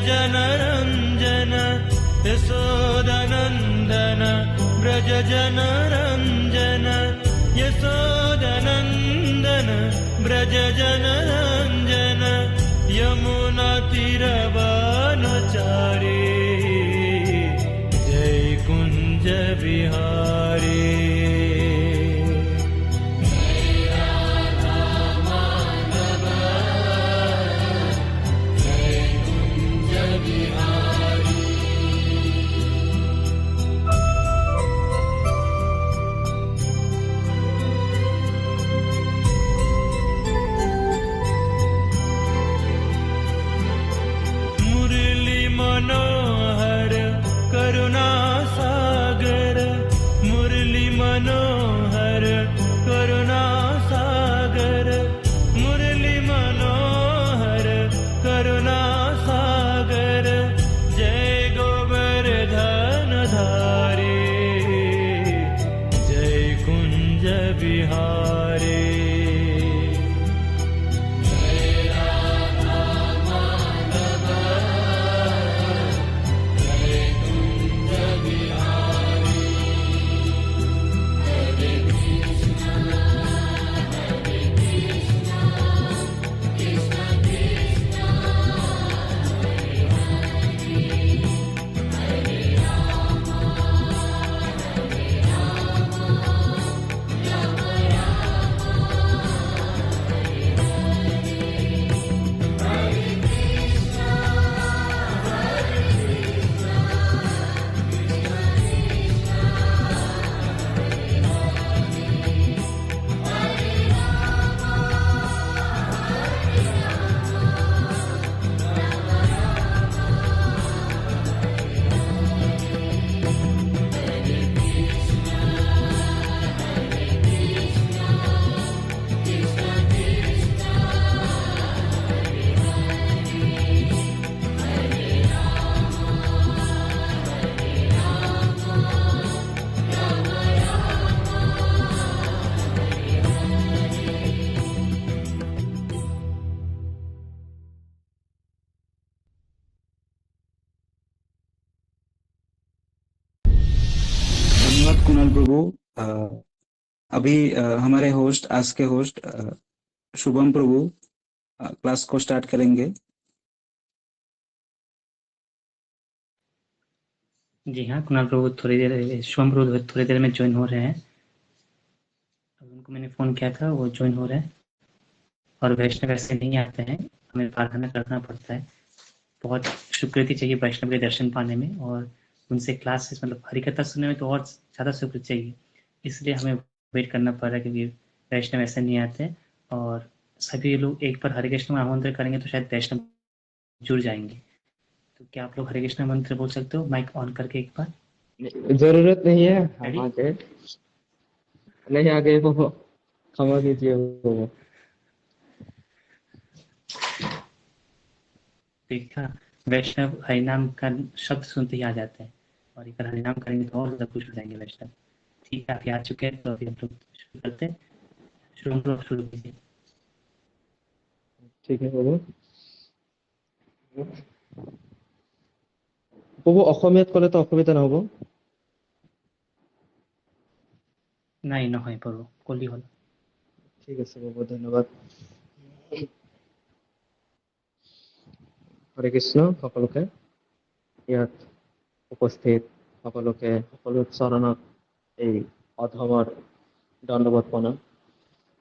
जनरञ्जन यशोदनन्दन व्रज जनरञ्जन यशोदनन्दन व्रज जनरञ्जन यमुनातीरवनचारी जय कुञ्ज विहारी। मनोहर करुणा सागर मुरली मनोहर करुणा सागर मुरली मनोहर करुणा सागर जय गोवर्धन धारी जय कुंज विहारी। कुणाल प्रभु। अभी हमारे होस्ट आज के होस्ट शुभम प्रभु क्लास को स्टार्ट करेंगे। जी हाँ, कुणाल प्रभु थोड़ी देर, शुभम प्रभु थोड़ी देर में ज्वाइन हो रहे हैं। उनको मैंने फ़ोन किया था, वो ज्वाइन हो रहे हैं। और वैष्णव ऐसे नहीं आते हैं, हमें प्रार्थना करना पड़ता है। बहुत स्वीकृति चाहिए वैष्णव के दर्शन पाने में, और उनसे क्लासेस मतलब हरिकथा सुनने में तो और ज़्यादा स्वीकृति चाहिए। इसलिए हमें वेट करना पड़ रहा है, क्योंकि वैष्णव ऐसे नहीं आते। और सभी लोग एक बार हरे कृष्ण मंत्र करेंगे तो शायद वैष्णव जुड़ जाएंगे। तो क्या आप लोग हरे कृष्ण मंत्र बोल सकते हो माइक ऑन करके एक बार? जरूरत नहीं है, हम आगे नहीं आगे वो क्षमा कीजिए। वो देखा, वैष्णव हरिनाम का शब्द सुनते ही आ जाते हैं, और एक बार हरिनाम करेंगे तो और ज़्यादा खुश हो जाएंगे वैष्णव। ठीक है, आप आ चुके हैं, तो अभी हम लोग शुरू करते हैं। शुरू कीजिए। ठीक है बाबू। বাবু অসমীয়াত ক'লে তো অসুবিধা নহ'ব? নাই, নহয় বাৰু, কলি হ'ল। ঠিক আছে বাবু, ধন্যবাদ। হৰে কৃষ্ণ সকলোকে, ইয়াত উপস্থিত সকলোকে সকলো চৰণত এই অধমৰ দণ্ডবোধ প্ৰণাম।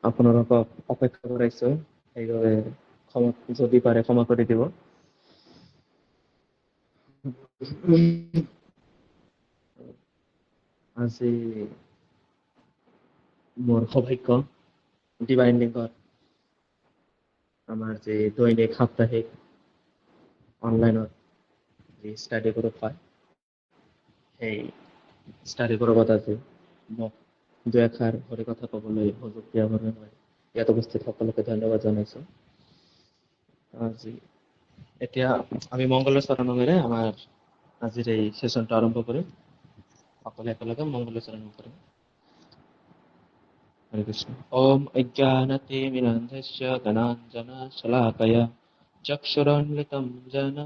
আপোনালোকক অপেক্ষা কৰাইছো, সেইবাবে যদি পাৰে ক্ষমা কৰি দিব। আজি মোৰ সৌভাগ্য ডিভাইন লিংকত আমাৰ যে দৈনিক সাপ্তাহিক অনলাইনত যি ষ্টাডি গ্ৰুপ হয়, সেই ষ্টাডি গ্ৰুপত আজি মোক দুই এষাৰ হৰি কথা ক'বলৈ সুযোগ দিয়াৰ বাবে মই ইয়াত উপস্থিত সকলোকে ধন্যবাদ জনাইছো। আজি এতিয়া আমি মংগলৰ চৰণেৰে আমাৰ আজিৰ এই সেশনটো আৰম্ভ কৰিম। সকলে একেলগে মংগলৰ চৰণ কৰিম। হৰে কৃষ্ণ। ওম অজ্ঞানতিমিৰান্ধস্য জ্ঞানাঞ্জনশলাকয়া চক্ষুৰুন্মিলিতং येन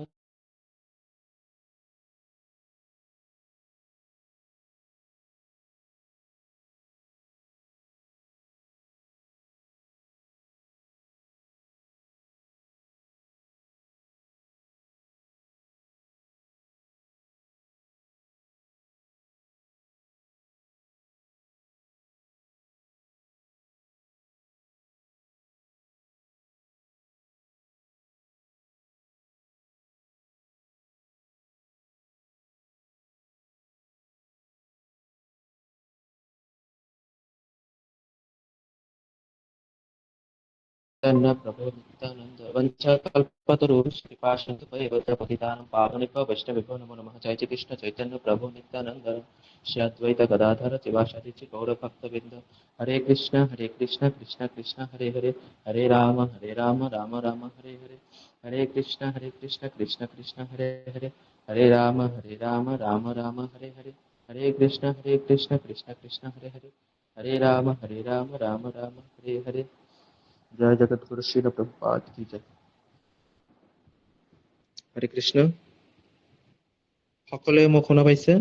प्रभु नित्यानंद वंशकल्पतरुश्च कृपासिन्धुभ्येव पतितानां पावनेभ्यो वैष्णवेभ्यो नमो नमः। जय श्री कृष्ण चैतन्य प्रभु नित्यानंद श्री अद्वैत गदाधर शिवासादि गौर भक्तवृंद। हरे कृष्ण कृष्ण कृष्ण हरे हरे, हरे राम राम राम हरे हरे, हरे कृष्ण कृष्ण कृष्ण हरे हरे, हरे राम राम राम हरे हरे, हरे कृष्ण कृष्ण कृष्ण हरे हरे, हरे राम राम राम हरे हरे। जय जगत गुरु श्रील प्रभुपाद की जय। हरे কৃষ্ণ। সকলে মোক শুনা পাইছে?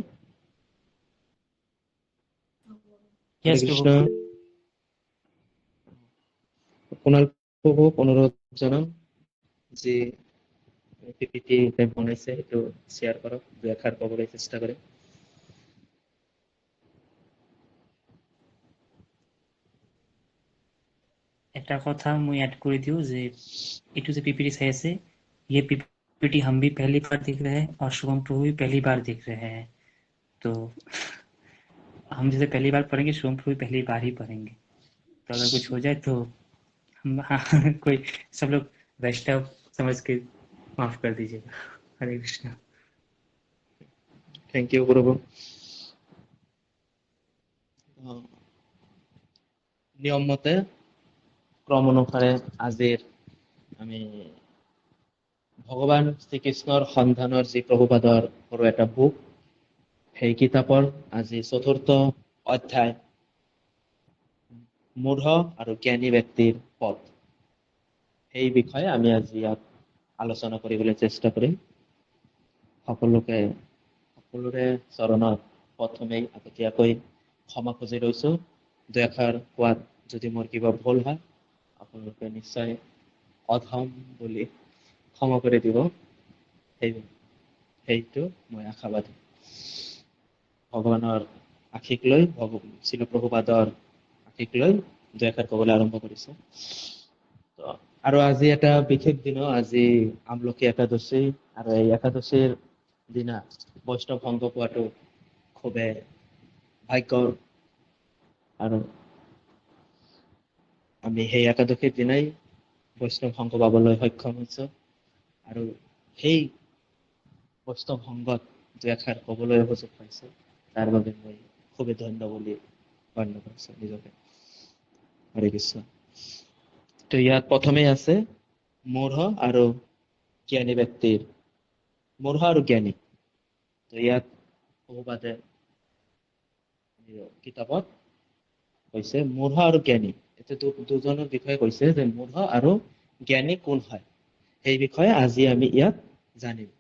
হরে यस কৃষ্ণ। प्रभु। কুণাল প্ৰভুক অনুৰোধ জনাম যে পিপিটি বনাইছে সেইটো শ্বেয়াৰ কৰক, দুই এষাৰ ক'বলৈ চেষ্টা কৰে। এটা কথা मैं ऐड कर दियो जे इटू से पीपीटी सही से ये पीपीटी हम भी पहली बार देख रहे हैं और शुभम प्रभु भी पहली बार देख रहे हैं, तो हम जैसे पहली बार पढ़ेंगे शुभम प्रभु भी पहली बार ही पढ़ेंगे, तो अगर कुछ हो जाए तो हम कोई सब लोग वैष्णव समझ के माफ कर दीजिएगा। हरे कृष्ण। থেংক ইউ প্ৰভু। নিয়ম মতে ক্ৰম অনুসাৰে আজিৰ আমি ভগৱান শ্ৰীকৃষ্ণৰ সন্ধানৰ যি প্ৰভুপাদৰ সৰু এটা বুক, সেই কিতাপৰ আজি চতুৰ্থ অধ্যায় মূঢ় আৰু জ্ঞানী ব্যক্তিৰ পথ, সেই বিষয়ে আমি আজি ইয়াত আলোচনা কৰিবলৈ চেষ্টা কৰিম। সকলোৰে চৰণত প্ৰথমেই আগতীয়াকৈ ক্ষমা খুজি লৈছো। দুই এষাৰ কোৱাত যদি মোৰ কিবা ভুল হয় আপোনালোকে নিশ্চয় অধম বুলি ক্ষমা কৰি দিব, সেইটো মই আশাবাদী। ভগৱানৰ আশীষ লৈ শ্ৰীল প্ৰভুপাদৰ আশীষ লৈ দুই এষাৰ ক'বলৈ আৰম্ভ কৰিছো। আৰু আজি এটা বিশেষ দিন, আজি আমলখি একাদশী, আৰু এই একাদশীৰ দিনা বৈষ্ণৱ সংগ পোৱাটো খুবেই ভাগ্যৰ, আৰু আমি সেই একাদশীৰ দিনাই বৈষ্ণৱ সংগ পাবলৈ সক্ষম হৈছো, আৰু সেই বৈষ্ণৱ সংগত দুই এষাৰ ক'বলৈ সুযোগ পাইছো, তাৰ বাবে মই খুবেই ধন্য বুলি গণ্য কৰিছো নিজকে। হৰে কৃষ্ণ। তো ইয়াত প্ৰথমেই আছে মূঢ় আৰু জ্ঞানী ব্যক্তিৰ, মূঢ় আৰু জ্ঞানী। তো ইয়াত প্ৰভুপাদে কিতাপত কৈছে মূঢ় আৰু জ্ঞানী, এতিয়া দুজনৰ বিষয়ে কৈছে যে মূঢ় আৰু জ্ঞানী কোন হয়, সেই বিষয়ে আজি আমি ইয়াত জানিম।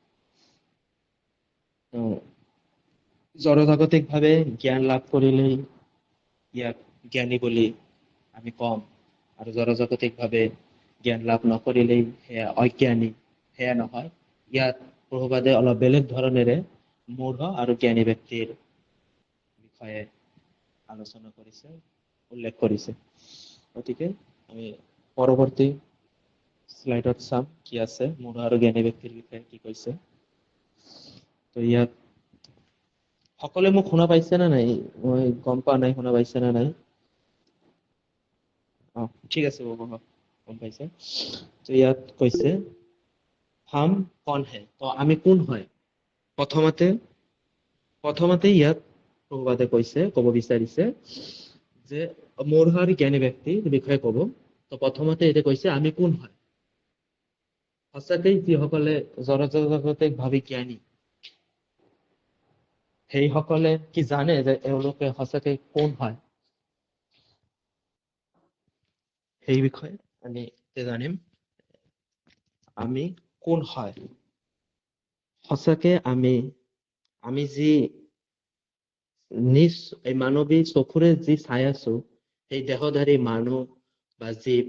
জড়জাগতিকভাৱে জ্ঞান লাভ কৰিলেই ইয়াক জ্ঞানী বুলি আমি কম, আৰু জড়জাগতিকভাৱে জ্ঞান লাভ নকৰিলেই সেয়া অজ্ঞানী, সেয়া নহয়। ইয়াত প্ৰভুপাদে অলপ বেলেগ ধৰণেৰে মূঢ় আৰু জ্ঞানী ব্যক্তিৰ বিষয়ে আলোচনা কৰিছে, উল্লেখ কৰিছে। গতিকে আমি পৰৱৰ্তী শ্লাইডত চাম কি আছে মূঢ় আৰু জ্ঞানী ব্যক্তিৰ বিষয়ে কি কৈছে। তো ইয়াত সকলোৱে মোক শুনা পাইছে নে নাই? মই গম পোৱা নাই শুনা পাইছে নে নাই। ঠিক আছে গম পাইছে। তো ইয়াত কৈছে হাম কন হে, তো আমি কোন হয়। প্ৰথমতে ইয়াত প্ৰভুপাদে ক'ব বিচাৰিছে যে মূঢ় আৰু জ্ঞানী ব্যক্তিৰ বিষয়ে ক'ব। তো প্ৰথমতে এতিয়া কৈছে আমি কোন হয়। সঁচাকেই যিসকলে জড়জাগতিক ভাৱে জ্ঞানী, সেইসকলে কি জানে যে এওঁলোকে সঁচাকে কোন হয়, সেই বিষয়ে আমি জানিম। আমি কোন হয়, সঁচাকে আমি যি নিজ এই মানৱী চকুৰে যি চাই আছো, সেই দেহধাৰী মানুহ বা জীৱ,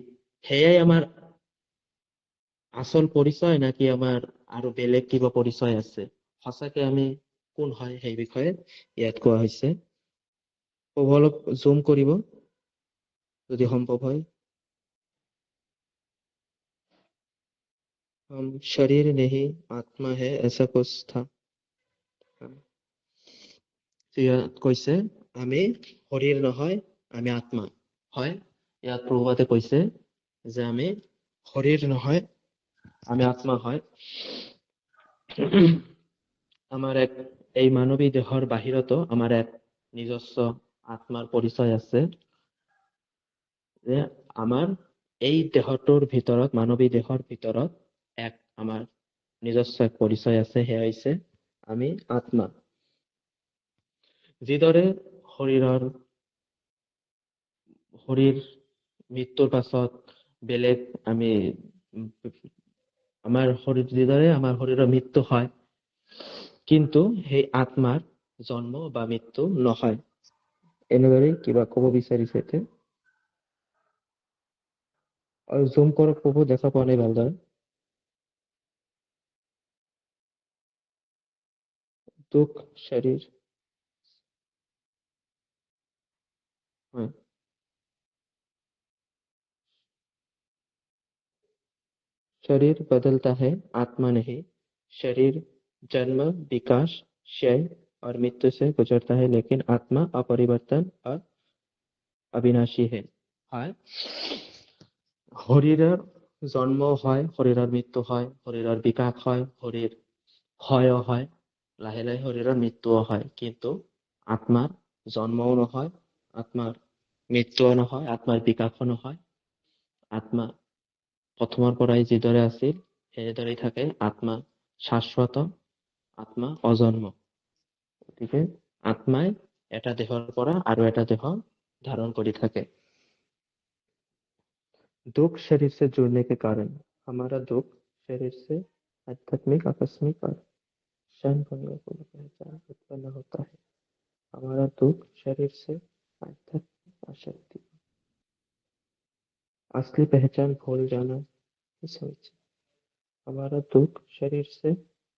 সেয়াই আমাৰ আচল পৰিচয় নাকি আমাৰ আৰু বেলেগ কিবা পৰিচয় আছে। সঁচাকে আমি কোন হয় সেই বিষয়ে ইয়াত কোৱা হৈছে। অলপ জুম কৰিব যদি সম্ভৱ হয়। শৰীৰ নেহি আত্মা হে এসা কুছ থা। ইয়াত কৈছে আমি শৰীৰ নহয়, আমি আত্মা হয়। ইয়াত প্ৰভুপাদে কৈছে যে আমি শৰীৰ নহয়, আমি আত্মা হয়। আমাৰ এই মানৱী দেহৰ বাহিৰতো আমাৰ এক নিজস্ব আত্মাৰ পৰিচয় আছে। যে আমাৰ এই দেহটোৰ ভিতৰত, মানৱী দেহৰ ভিতৰত এক আমাৰ নিজস্ব এক পৰিচয় আছে, সেয়া হৈছে আমি আত্মা। যিদৰে শৰীৰ মৃত্যুৰ পাছত বেলেগ যিদৰে আমাৰ শৰীৰৰ মৃত্যু হয়, কিন্তু সেই আত্মাৰ জন্ম বা মৃত্যু নহয়। এনেদৰে কিবা ক'ব বিচাৰিছে এতিয়া? আৰু জুম কৰক প্ৰভু, দেখা পোৱা নাই ভালদৰে। দুখ শৰীৰ, হয়। शरीर बदलता है, आत्मा नहीं। शरीर जन्म, विकास, क्षय और मृत्यु से गुजरता है, लेकिन आत्मा अपरिवर्तन और अविनाशी है। হয়, শৰীৰৰ জন্ম হয়, শৰীৰৰ মৃত্যু হয়, শৰীৰৰ বিকাশ হয়, শৰীৰ ক্ষয় হয়, লাহে লাহে শৰীৰৰ মৃত্যুও হয়, কিন্তু আত্মাৰ জন্মও নহয়, আত্মাৰ মৃত্যুও নহয়, আত্মাৰ বিকাশও নহয়। আত্মা প্ৰথমৰ পৰাই যিদৰে আছিল সেইদৰেই থাকে। আত্মা শাশ্বত, আত্মা অজন্ম। গতিকে আত্মাই এটা দেহৰ পৰা আৰু এটা দেহ ধাৰণ কৰি থাকে। दुख शरीर से जुड़ने के कारण हमारा दुख शरीर से आध्यात्मिक, आकस्मिक और क्षण भंगुर पहचान उत्पन्न होता है। हमारा दुख शरीर से आध्यात्मिक आसक्ति, असली पहचान भूल जाना ही समझे। हमारा दुख शरीर से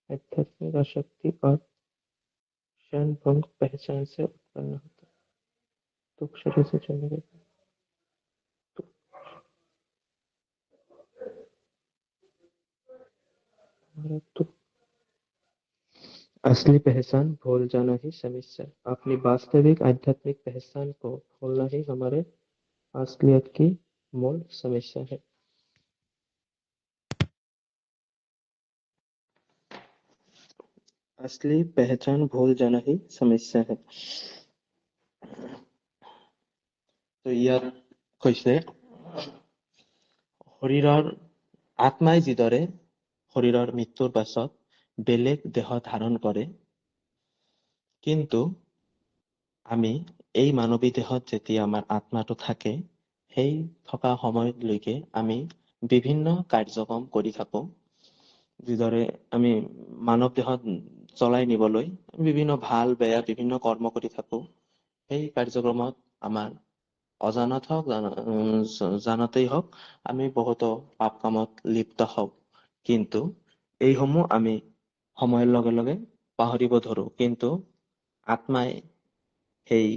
आध्यात्मिक आसक्ति और क्षण भंग पहचान से उत्पन्न होता है। दुख शरीर से जुड़ने के कारण हमारा दुख, असली पहचान भूल जाना ही समस्या। अपनी वास्तविक आध्यात्मिक पहचान को भूलना ही हमारे असलियत की मूल समस्या है। असली पहचान भूल जाना ही समस्या है। তো ইয়াত কৈছে শৰীৰৰ আত্মাই যিদৰে শৰীৰৰ মৃত্যুৰ পাছত বেলেগ দেহ ধাৰণ কৰে, কিন্তু আমি এই মানৱী দেহত যেতিয়া আমাৰ আত্মাটো থাকে, সেই থকা সময়লৈকে আমি বিভিন্ন কাৰ্যক্ৰম কৰি থাকো। যিদৰে আমি মানৱ দেহত চলাই নিবলৈ বিভিন্ন ভাল বেয়া বিভিন্ন কৰ্ম কৰি থাকো। সেই কাৰ্যক্ৰমত আমাৰ অজানত হওক জানতেই হওক আমি বহুতো পাপ কামত লিপ্ত হওঁ, কিন্তু এইসমূহ আমি সময়ৰ লগে লগে পাহৰিব ধৰো। কিন্তু আত্মাই সেই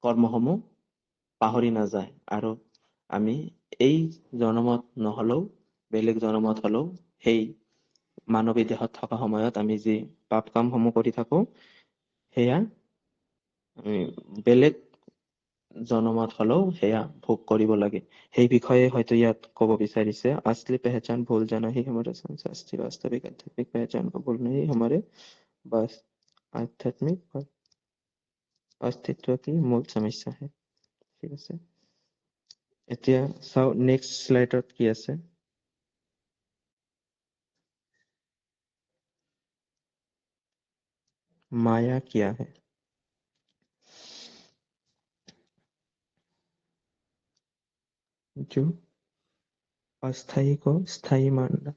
কৰ্মসমূহ পাহৰি নাযায়, আৰু আমি এই জনমত নহলেও বেলেগ জনমত হলেও সেই মানৱী দেহত থকা সময়ত আমি যি পাপ কামসমূহ কৰি থাকো, সেয়া বেলেগ জনমত হলেও সেয়া ভোগ কৰিব লাগে। সেই বিষয়ে হয়তো ইয়াত কব বিচাৰিছে। असली पहचान भूल जाना ही हमारे संसार वास्तविक आध्यात्मिक पहचान को भूलना ही हमारे बस आध्यात्मिक अस्तित्व की मूल समस्या है। ঠিক আছে, এতিয়া চাও নেক্সট স্লাইডত কি আছে। माया क्या है? जो अस्थाई को स्थायी मानना।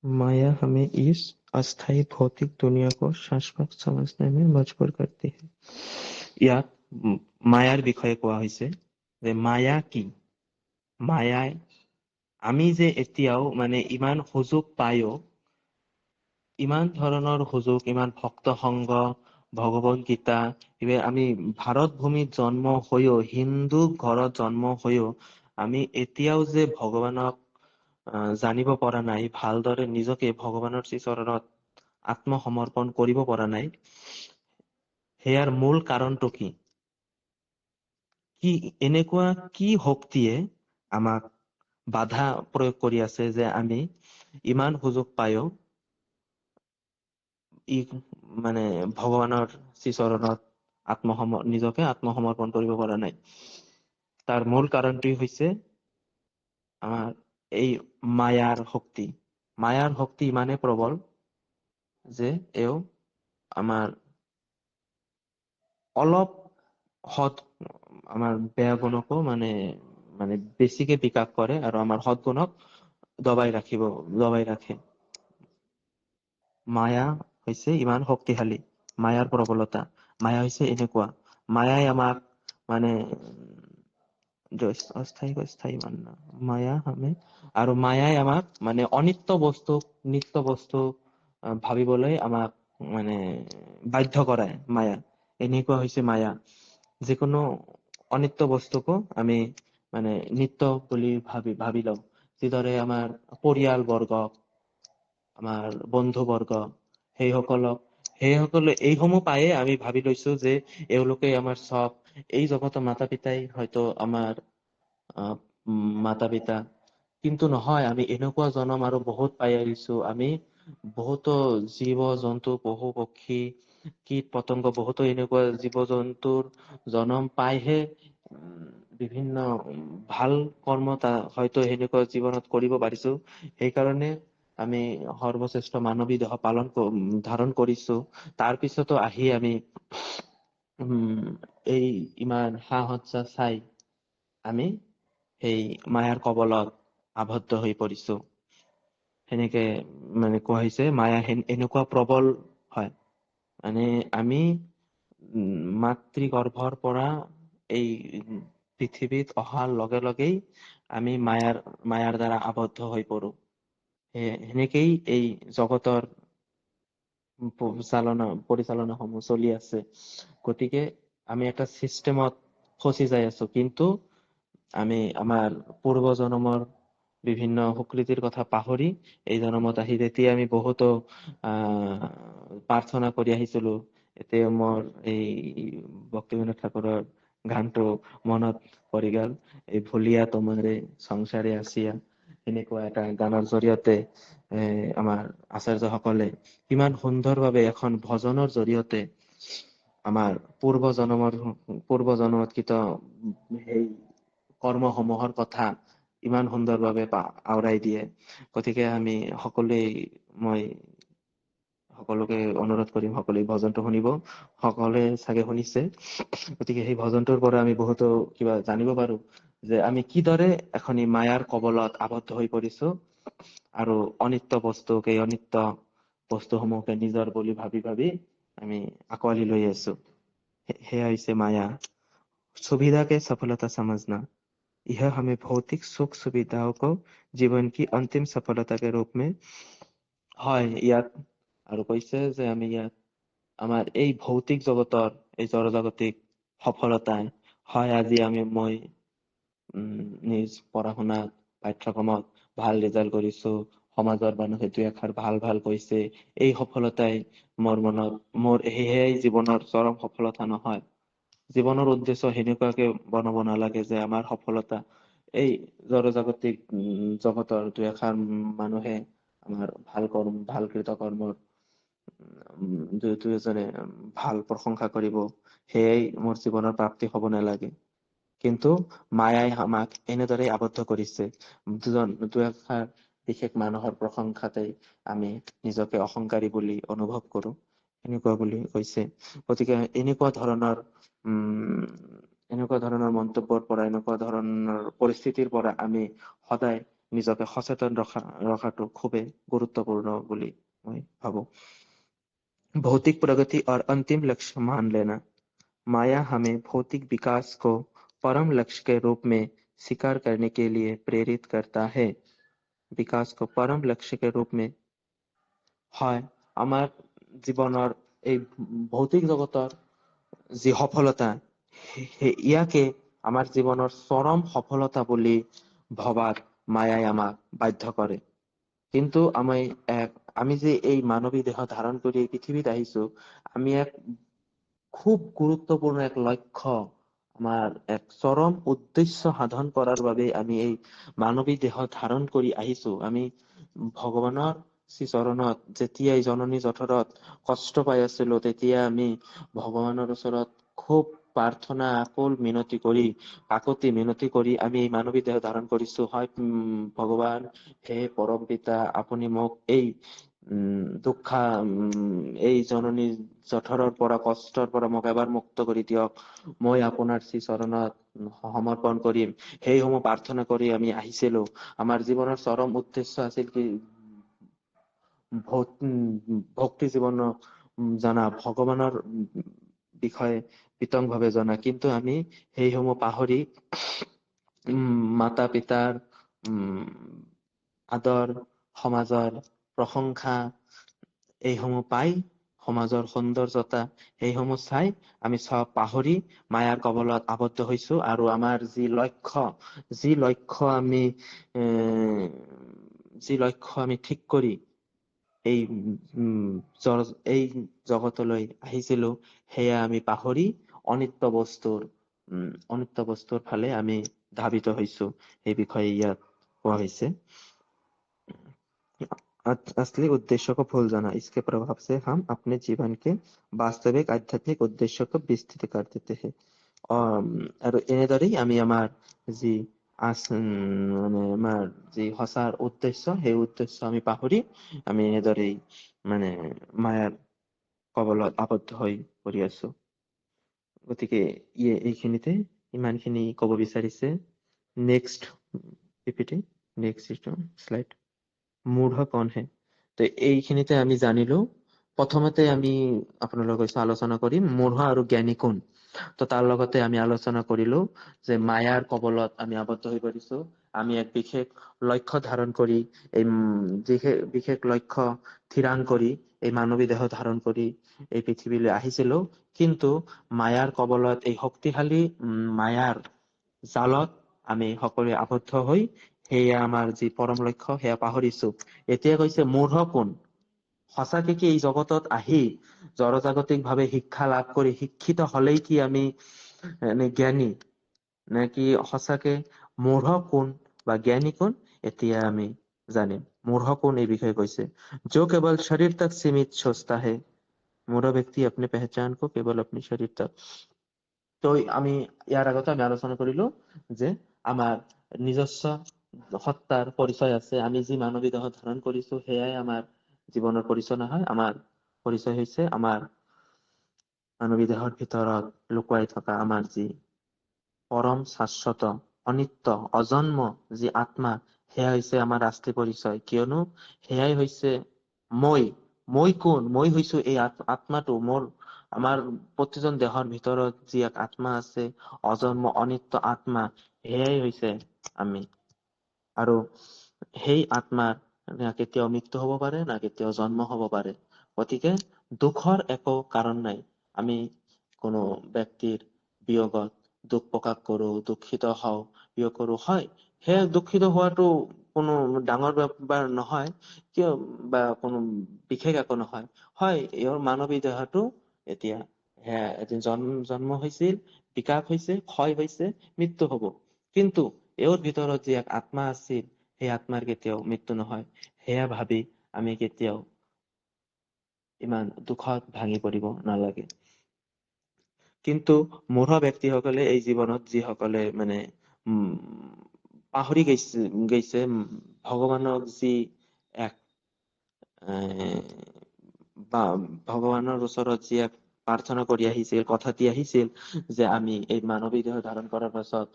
माया हमें इस अस्थाई भौतिक दुनिया को शाश्वत समझने में मजबूर करती है। ইয়াত মায়াৰ বিষয়ে কোৱা হৈছে যে মায়া কি। মায়াই আমি যে এতিয়াও ইমান সুযোগ পায়ো, ইমান ধৰণৰ সুযোগ, ইমান ভক্ত সংগ, ভগৱত গীতা, আমি ভাৰত ভূমিত জন্ম হৈও, হিন্দু ঘৰত জন্ম হৈও আমি এতিয়াও যে ভগৱানক জানিব পৰা নাই, ভালদৰে নিজকে ভগৱানৰ শ্ৰীচৰণত আত্মসমৰ্পণ কৰিব পৰা নাই, সেয়াৰ মূল কাৰণটো কি? কি এনেকুৱা কি শক্তিয়ে আমাক বাধা প্ৰয়োগ কৰি আছে যে আমি ইমান সুযোগ পায়ো ই মানে ভগৱানৰ শ্ৰীচৰণত নিজকে আত্মসমৰ্পণ কৰিব পৰা নাই। তাৰ মূল কাৰণটোই হৈছে আমাৰ এই মায়াৰ শক্তি। মায়াৰ শক্তি ইমানে প্ৰবল যে এও আমাৰ অলপ সৎ আমাৰ বেয়া গুণকো মানে বেছিকে বিকাশ কৰে আৰু আমাৰ সৎ গুণক দবাই ৰাখে। মায়া হৈছে ইমান শক্তিশালী, মায়াৰ প্ৰবলতা। মায়া হৈছে এনেকুৱা, মায়াই আমাক মানে অস্থায়ী মায়া আৰু মায়াই আমাক মানে অনিত্য নিত্য বস্তু ভাবিবলৈ আমাক মানে বাধ্য কৰায় মায়া। এনেকুৱা হৈছে মায়া। যিকোনো অনিত্য বস্তুকো আমি মানে নিত্য বুলি ভাবি লওঁ। যিদৰে আমাৰ পৰিয়াল বৰ্গ, আমাৰ বন্ধু বৰ্গ, সেইসকলে এইসমূহ পায়ে আমি ভাবি লৈছো যে এওঁলোকে আমাৰ চব। এই জগতৰ মাতা পিতাই হয়তো আমাৰ মাতা পিতা, কিন্তু নহয়, আমি এনেকুৱা জনম আৰু বহুত পাই আহিছো। আমি বহুতো জীৱ জন্তু, পশু পক্ষী, কীট পতংগ, বহুতো এনেকুৱা জীৱ জন্তুৰ জনম পাইহে বিভিন্ন ভাল কৰ্ম হয়তো সেনেকুৱা জীৱনত কৰিব পাৰিছো। সেইকাৰণে আমি সৰ্বশ্ৰেষ্ঠ মানৱী দেহ ধাৰণ কৰিছো। তাৰ পিছতো আহি আমি এই ইমান সা-সজ্জা চাই আমি সেই মায়াৰ কবলত আবদ্ধ হৈ পৰিছো। সেনেকে মানে কোৱা হৈছে, মায়া এনেকুৱা প্ৰবল হয়। মানে আমি মাতৃ গৰ্ভৰ পৰা এই পৃথিৱীত অহাৰ লগে লগেই আমি মায়াৰ দ্বাৰা আবদ্ধ হৈ পৰো। সেনেকেই এই জগতৰ পৰিচালনা সমূহ চলি আছে। গতিকে আমি এটা চিষ্টেমত ফচি যাই আছো, কিন্তু আমি আমাৰ পূৰ্ব জন্মৰ বিভিন্ন সুকৃতিৰ কথা পাহৰি এই জন্মত আহি যেতিয়া আমি বহুতো প্ৰাৰ্থনা কৰি আহিছিলো, এতিয়া মোৰ এই ভক্তিবিনোদ ঠাকুৰৰ গানটো মনত পৰি গল। এই ভুলিয়া তোমাৰে সংসাৰে আসিয়া, এনেকুৱা এটা গানৰ জৰিয়তে আমাৰ আচাৰ্য সকলে কিমান সুন্দৰভাৱে এখন ভজনৰ জৰিয়তে আমাৰ পূৰ্ব জন্মত সেই কৰ্মসমূহৰ কথা ইমান সুন্দৰভাৱে আওৰাই দিয়ে। গতিকে আমি মই সকলোকে অনুৰোধ কৰিম, সকলোৱে ভজনটো শুনিব। সকলোৱে চাগে শুনিছে, গতিকে সেই ভজনটোৰ পৰা আমি বহুতো কিবা জানিব পাৰো যে আমি কিদৰে এখনি মায়াৰ কবলত আবদ্ধ হৈ পৰিছো আৰু এই অনিত্য বস্তুসমূহকে নিজৰ বুলি ভাবি আমি আঁকোৱালি লৈ আছো। সেয়া হৈছে মায়া। सुविधा के सफलता समझना, यह हमें भौतिक सुख सुविधाओं को जीवन की अंतिम सफलता के रूप में হয়। ইয়াত আৰু কৈছে যে আমি ইয়াত আমাৰ এই ভৌতিক জগতৰ, এই জড়জাগতিক সফলতাই হয়, আজি মই নিজ পঢ়া শুনাত পাঠ্যক্ৰমত ভাল ৰিজাল্ট কৰিছো, সমাজৰ মানুহে দুই এষাৰ ভাল কৈছে, এই সফলতাই মোৰ সেয়াই জীৱনৰ চৰম সফলতা নহয়। জীৱনৰ উদ্দেশ্য সেনেকুৱাকে বনাব নালাগে যে আমাৰ সফলতা এই জড়জাগতিক জগতৰ দুই এষাৰ মানুহে আমাৰ ভাল কৃতকৰ্মৰ দুই এজনে ভাল প্ৰশংসা কৰিব, সেয়াই মোৰ জীৱনৰ প্ৰাপ্তি হব নালাগে। কিন্তু মায়াই আমাক এনেদৰে আবদ্ধ কৰিছে। দুই এষাৰ বিশেষ মানুহৰ প্ৰশংসাতেই আমি নিজকে অহংকাৰী বুলি অনুভৱ কৰো, এনেকুৱা বুলি কৈছে। গতিকে এনেকুৱা ধৰণৰ মন্তব্যৰ পৰা, এনেকুৱা ধৰণৰ পৰিস্থিতিৰ পৰা আমি সদায় নিজকে সচেতন ৰখাটো খুবেই গুৰুত্বপূৰ্ণ বুলি মই ভাবো। भौतिक प्रगति और अंतिम लक्ष्य मान लेना, माया हमें भौतिक विकास को परम लक्ष्य के रूप में स्वीकार करने के लिए प्रेरित करता है। विकास को परम लक्ष्य के रूप में হয়, আমাৰ জীৱনৰ এই ভৌতিক জগতৰ যি সফলতা, ইয়াকে আমাৰ জীৱনৰ চৰম সফলতা বুলি ভবাত মায়াই আমাক বাধ্য কৰে। কিন্তু আমি যে এই মানৱী দেহ ধাৰণ কৰি এই পৃথিৱীত আহিছো, আমি খুব গুৰুত্বপূৰ্ণ এক লক্ষ্য আমাৰ এক চৰম উদ্দেশ্য সাধন কৰাৰ বাবে আমি এই মানৱী দেহ ধাৰণ কৰি আহিছো। আমি ভগৱানৰ শ্ৰীচৰণত যেতিয়াই জননী জঠৰত কষ্ট পাই আছিলো, তেতিয়া আমি ভগৱানৰ ওচৰত খুব প্ৰাৰ্থনা আকুল মিনতি কৰি, কাকতি মিনতি কৰি আমি এই মানৱী দেহ ধাৰণ কৰিছো। হয় ভগৱান, হে পৰম পিতা, আপুনি মোক এই এই জননী জঠৰৰ পৰা, কষ্টৰ পৰা মোক এবাৰ মুক্ত কৰি দিয়ক। মই আপোনাৰ শ্ৰীচৰণত সমৰ্পণ কৰিম। সেইসমূহ প্ৰাৰ্থনা কৰি আমি আহিছিলো। আমাৰ জীৱনৰ চৰম উদ্দেশ্য আছিল কি ভক্তি জীৱনক জনা, ভগৱানৰ বিষয়ে বিতংভাৱে জনা। কিন্তু আমি সেইসমূহ পাহৰি মাতা পিতাৰ আদৰ, সমাজৰ প্ৰশংসা এইসমূহ পাই, সমাজৰ সৌন্দৰ্যতা সেইসমূহ চাই আমি চব পাহৰি মায়াৰ কবলত আবদ্ধ হৈছো। আৰু আমাৰ যি লক্ষ্য আমি ঠিক কৰি এই এই জগতলৈ আহিছিলো, সেয়া আমি পাহৰি অনিত্য বস্তুৰ ফালে আমি ধাবিত হৈছো। এই বিষয়ে ইয়াত কোৱা হৈছে। असली उद्देश्य को भूल जाना, इसके प्रभाव से हम अपने जीवन के वास्तविक आध्यात्मिक उद्देश्य को विस्तृत कर देते हैं। আৰু এনেদৰেই আমি আমাৰ যি মানে আমাৰ যি সঁচাৰ উদ্দেশ্য, সেই উদ্দেশ্য আমি পাহৰি আমি এনেদৰেই মানে মায়াৰ কবলত আবদ্ধ হৈ পৰি আছো। গতিকে এইখিনিতে ইমানখিনি কব বিচাৰিছে। Next PPT, next slide. মূঢ় কণ হে। তো এইখিনিতে আমি জানিলো, প্ৰথমতে আমি আপোনালোকৰ আলোচনা কৰিম মূঢ় আৰু জ্ঞানী কোন। তো তাৰ লগতে আমি আলোচনা কৰিলো যে মায়াৰ কবলত আমি আবদ্ধ হৈ পৰিছো। আমি এক বিশেষ লক্ষ্য ধাৰণ কৰি এই বিশেষ লক্ষ্য থিৰাং কৰি এই মানৱী দেহ ধাৰণ কৰি এই পৃথিৱীলৈ আহিছিলো। কিন্তু মায়াৰ কবলত, এই শক্তিশালী মায়াৰ জালত আমি সকলোৱে আবদ্ধ হৈ সেয়া আমাৰ যি পৰম লক্ষ্য সেয়া পাহৰিছো। এতিয়া কৈছে মূঢ় কোন। সঁচাকে কি এই জগতত আহি জড়জাগতিক ভাৱে শিক্ষা লাভ কৰি শিক্ষিত হলেই কি আমি জ্ঞানী, নাকি সঁচাকে মূঢ় কোন বা জ্ঞানী কোন, এতিয়া আমি জানিম। মূঢ় কোন এই বিষয়ে কৈছে, जो केवल शरीर तक सीमित सोचता है। মূঢ় ব্যক্তি अपने पहचान को केवल अपने शरीर तक। তো আমি ইয়াৰ আগতে আমি আলোচনা কৰিলো যে আমাৰ নিজস্ব সত্তাৰ পৰিচয় আছে। আমি যি মানৱী দেহ ধাৰণ কৰিছো সেয়াই আমাৰ জীৱনৰ পৰিচয় নহয়। আমাৰ পৰিচয় হৈছে আমাৰ মানৱী দেহৰ ভিতৰত লুকুৱাই থকা আমাৰ যি পৰম শাশ্বত অনিত্য অজন্ম যি আত্মা, সেয়া হৈছে আমাৰ ৰাষ্ট্ৰীয় পৰিচয়। কিয়নো সেয়াই হৈছে মই কোন, মই হৈছো এই আত্মাটো। আমাৰ প্ৰতিজন দেহৰ ভিতৰত যি এক আত্মা আছে, অজন্ম অনিত্য আত্মা, সেয়াই হৈছে আমি। আৰু সেই আত্মাৰ না কেতিয়াও মৃত্যু হব পাৰে, না কেতিয়াও জন্ম হব পাৰে। গতিকে দুখৰ একো কাৰণ নাই। আমি কোনো ব্যক্তিৰ বিয়োগত দুখ প্ৰকাশ কৰো, দুখিত হওঁ, বিয়োগ কৰো, হয় সেয়া দুখিত হোৱাটো কোনো ডাঙৰ ব্যাপাৰ নহয়, কিয় বা কোনো বিশেষ একো নহয়। হয়, ইয়াৰ মানৱী দেহটো এতিয়া এদিন জন্ম হৈছিল, বিকাশ হৈছে, ক্ষয় হৈছে, মৃত্যু হব। কিন্তু এওঁৰ ভিতৰত যি এক আত্মা আছিল, সেই আত্মাৰ কেতিয়াও মৃত্যু নহয়। সেয়া ভাবি আমি কেতিয়াও ইমান দুখত ভাঙি পৰিব নালাগে। কিন্তু মূঢ় ব্যক্তিসকলে এই জীৱনত যিসকলে মানে পাহৰি গৈছে ভগৱানক, যি এক বা ভগৱানৰ ওচৰত যি এক প্ৰাৰ্থনা কৰি আহিছিল, কথা দি আহিছিল যে আমি এই মানৱী দেহ ধাৰণ কৰাৰ পাছত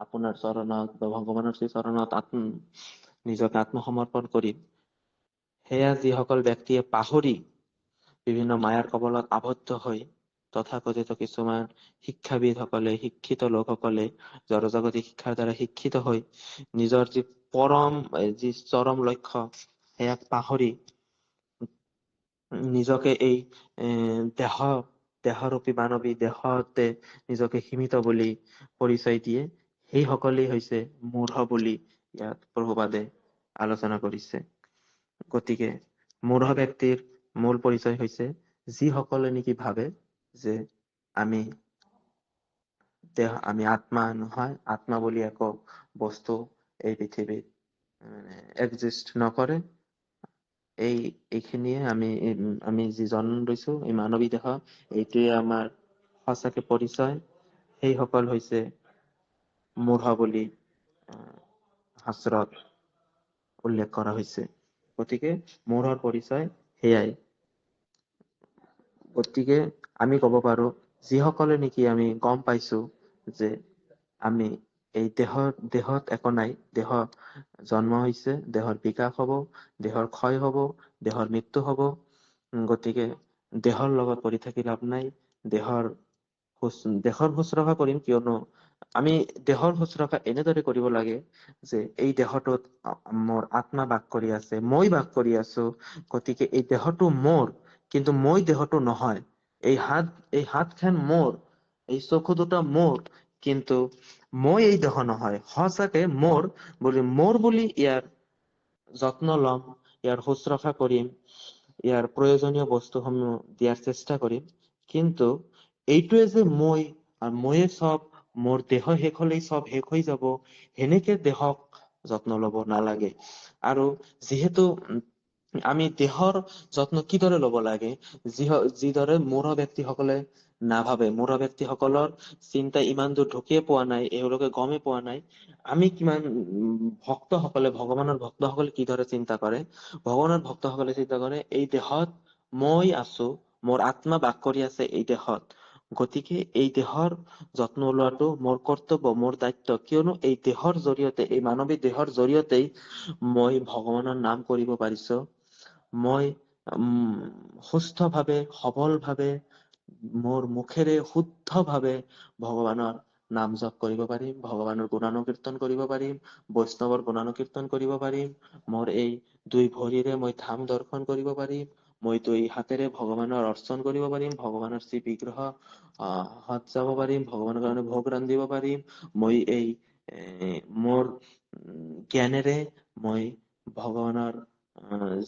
আপোনাৰ চৰণত বা ভগৱানৰ শ্ৰী চৰণত নিজকে আত্মসমৰ্পণ কৰিম। সেয়া যিসকল ব্যক্তিয়ে পাহৰি বিভিন্ন মায়াৰ কবলত আবদ্ধ হৈ, তথাকথিত কিছুমান শিক্ষাবিদসকলে, শিক্ষিত লোকসকলে জড়জাগতিক শিক্ষাৰ দ্বাৰা শিক্ষিত হৈ নিজৰ যি চৰম লক্ষ্য সেয়াক পাহৰি নিজকে এই দেহৰূপী মানৱী দেহতে নিজকে সীমিত বুলি পৰিচয় দিয়ে, সেই সকলেই হৈছে মূঢ় বুলি ইয়াত প্ৰভুপাদে আলোচনা কৰিছে। গতিকে মূঢ় ব্যক্তিৰ মূল পৰিচয় হৈছে যিসকলে নেকি ভাবে যে আমি দেহ আমি আত্মা নহয়, আত্মা বুলি একো বস্তু এই পৃথিৱীত এক্সিষ্ট নকৰে। এইখিনিয়ে আমি যি জন্ম লৈছো এই মানৱী দেহ, এইটোৱে আমাৰ সঁচাকে পৰিচয়। সেইসকল হৈছে মূঢ় বুলি শাস্ত্ৰত উল্লেখ কৰা হৈছে। গতিকে মূঢ়ৰ পৰিচয় সেয়াই। গতিকে আমি কব পাৰো, যিসকলে নেকি আমি গম পাইছো যে আমি এই দেহত একো নাই, দেহ জন্ম হৈছে, দেহৰ বিকাশ হব, দেহৰ ক্ষয় হব, দেহৰ মৃত্যু হব। গতিকে দেহৰ লগত পৰি থাকি লাভ নাই। দেহৰ শুশ্ৰূষা কৰিম, কিয়নো আমি দেহৰ শুশ্ৰূষা এনেদৰে কৰিব লাগে যে এই দেহটোত মোৰ আত্মা বাস কৰি আছে, মই বাস কৰি আছো। গতিকে এই দেহটো মোৰ, কিন্তু মই দেহটো নহয়। এই হাতখন মোৰ, এই চকু দুটা মোৰ, কিন্তু মই এই দেহ নহয়। সঁচাকে মোৰ বুলি ইয়াৰ যত্ন লম, ইয়াৰ শুশ্ৰূষা কৰিম, ইয়াৰ প্ৰয়োজনীয় বস্তুসমূহ দিয়াৰ চেষ্টা কৰিম। কিন্তু এইটোৱে যে মই, আৰু ময়ে চব, মোৰ দেহ শেষ হলেই চব শেষ হৈ যাব, সেনেকে দেহক যত্ন লব নালাগে। আৰু যিহেতু আমি দেহৰ যত্ন কিদৰে লব লাগে, যিদৰে মূঢ় ব্যক্তিসকলে নাভাবে, মূঢ় ব্যক্তিসকলৰ চিন্তা ইমান দূৰ ঢুকিয়ে পোৱা নাই, এওঁলোকে গমেই পোৱা নাই আমি কিমান ভক্তসকলে, ভগৱানৰ ভক্তসকলে কিদৰে চিন্তা কৰে। ভগৱানৰ ভক্তসকলে চিন্তা কৰে, এই দেহত মই আছো, মোৰ আত্মা বাস কৰি আছে এই দেহত। গতিকে এই দেহৰ যত্ন লোৱাটো মোৰ কৰ্তব্য, মোৰ দায়িত্ব। কিয়নো এই দেহৰ জৰিয়তে, এই মানৱী দেহৰ জৰিয়তেই মই ভগৱানৰ নাম কৰিব পাৰিছো। মই সুস্থ ভাৱে, সবল ভাৱে, মোৰ মুখেৰে শুদ্ধ ভাৱে ভগৱানৰ নাম জপ কৰিব পাৰিম, ভগৱানৰ গুণানুকীৰ্তন কৰিব পাৰিম, বৈষ্ণৱৰ গুণানুকীৰ্তন কৰিব পাৰিম। মোৰ এই দুই ভৰিৰে মই ধাম দৰ্শন কৰিব পাৰিম, মই দুই হাতেৰে ভগৱানৰ অৰ্চন কৰিব পাৰিম, ভগৱানৰ শ্ৰী বিগ্ৰহ সজাব পাৰিম, ভগৱানৰ কাৰণে ভোগ ৰান্ধিব পাৰিম। মই মোৰ জ্ঞানেৰে মই ভগৱানৰ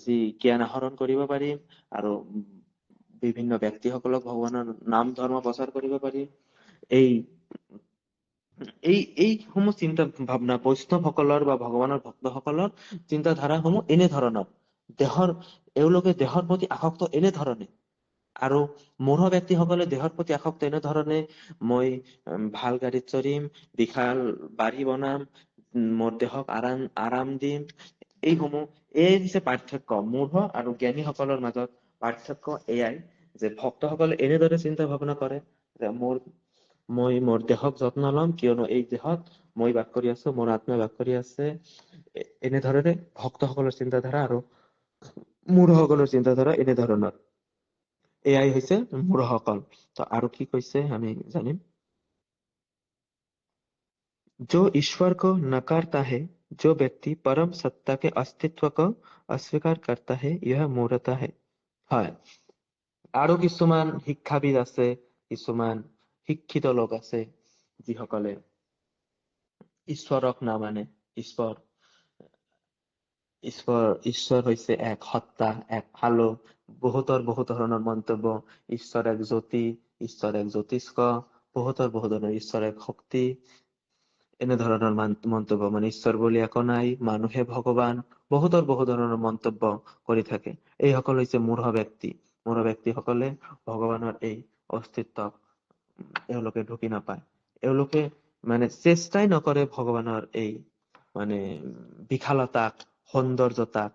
যি জ্ঞান আহৰণ কৰিব পাৰিম, আৰু বিভিন্ন ব্যক্তিসকলক ভগৱানৰ নাম ধৰ্ম প্ৰচাৰ কৰিব পাৰিম। এইসমূহ চিন্তা ভাৱনা বৈষ্ণৱসকলৰ বা ভগৱানৰ ভক্তসকলৰ চিন্তা ধাৰাসমূহ এনেধৰণৰ। এওঁলোকে দেহৰ প্ৰতি আসক্ত এনেধৰণে, আৰু মূঢ় ব্যক্তিসকলে দেহৰ প্ৰতি আসক্ত এনেধৰণে, মই ভাল গাড়ীত চঢ়িম, বিশাল বাড়ী বনাম, মোৰ দেহক আৰাম দিম। এই হৈছে পাৰ্থক্য। মূঢ় আৰু জ্ঞানীসকলৰ মাজত পাৰ্থক্য এয়াই যে ভক্তসকলে এনেদৰে চিন্তা ভাৱনা কৰে যে মই মোৰ দেহক যত্ন লম, কিয়নো এই দেহত মই বাস কৰি আছো, মোৰ আত্মাই বাস কৰি আছে। এনেধৰণে ভক্তসকলৰ চিন্তাধাৰা, আৰু মূঢ়সকলৰ চিন্তাধাৰা এনেধৰণৰ। এয়াই হৈছে মূঢ়সকল। তো আৰু কি কৈছে আমি জানিম। जो ईश्वर को नकारता है, जो व्यक्ति परम सत्ता के अस्तित्व को अस्वीकार करता है, यह मूर्खता है। হয়, আৰু কিছুমান শিক্ষাবিদ আছে, কিছুমান শিক্ষিত লোক আছে, যিসকলে ঈশ্বৰক নামানে। ঈশ্বৰ হৈছে এক সত্তা, এক আলো। বহুতৰ বহু ধৰণৰ মন্তব্য, ঈশ্বৰ এক জ্যোতি, ঈশ্বৰ এক জ্যোতিষ্ক, বহুতৰ বহু ধৰণৰ, ঈশ্বৰ এক শক্তি, এনেধৰণৰ মন্তব্য, মানে ঈশ্বৰ বুলি একো নাই, মানুহে ভগৱান, বহুতৰ বহু ধৰণৰ মন্তব্য কৰি থাকে। এইসকল হৈছে মূঢ় ব্যক্তি। মূঢ় ব্যক্তিসকলে ভগৱানৰ এই অস্তিত্বক এওঁলোকে ঢুকি নাপায়। এওঁলোকে মানে চেষ্টাই নকৰে ভগৱানৰ এই বিশালতাক, সৌন্দৰ্যতাক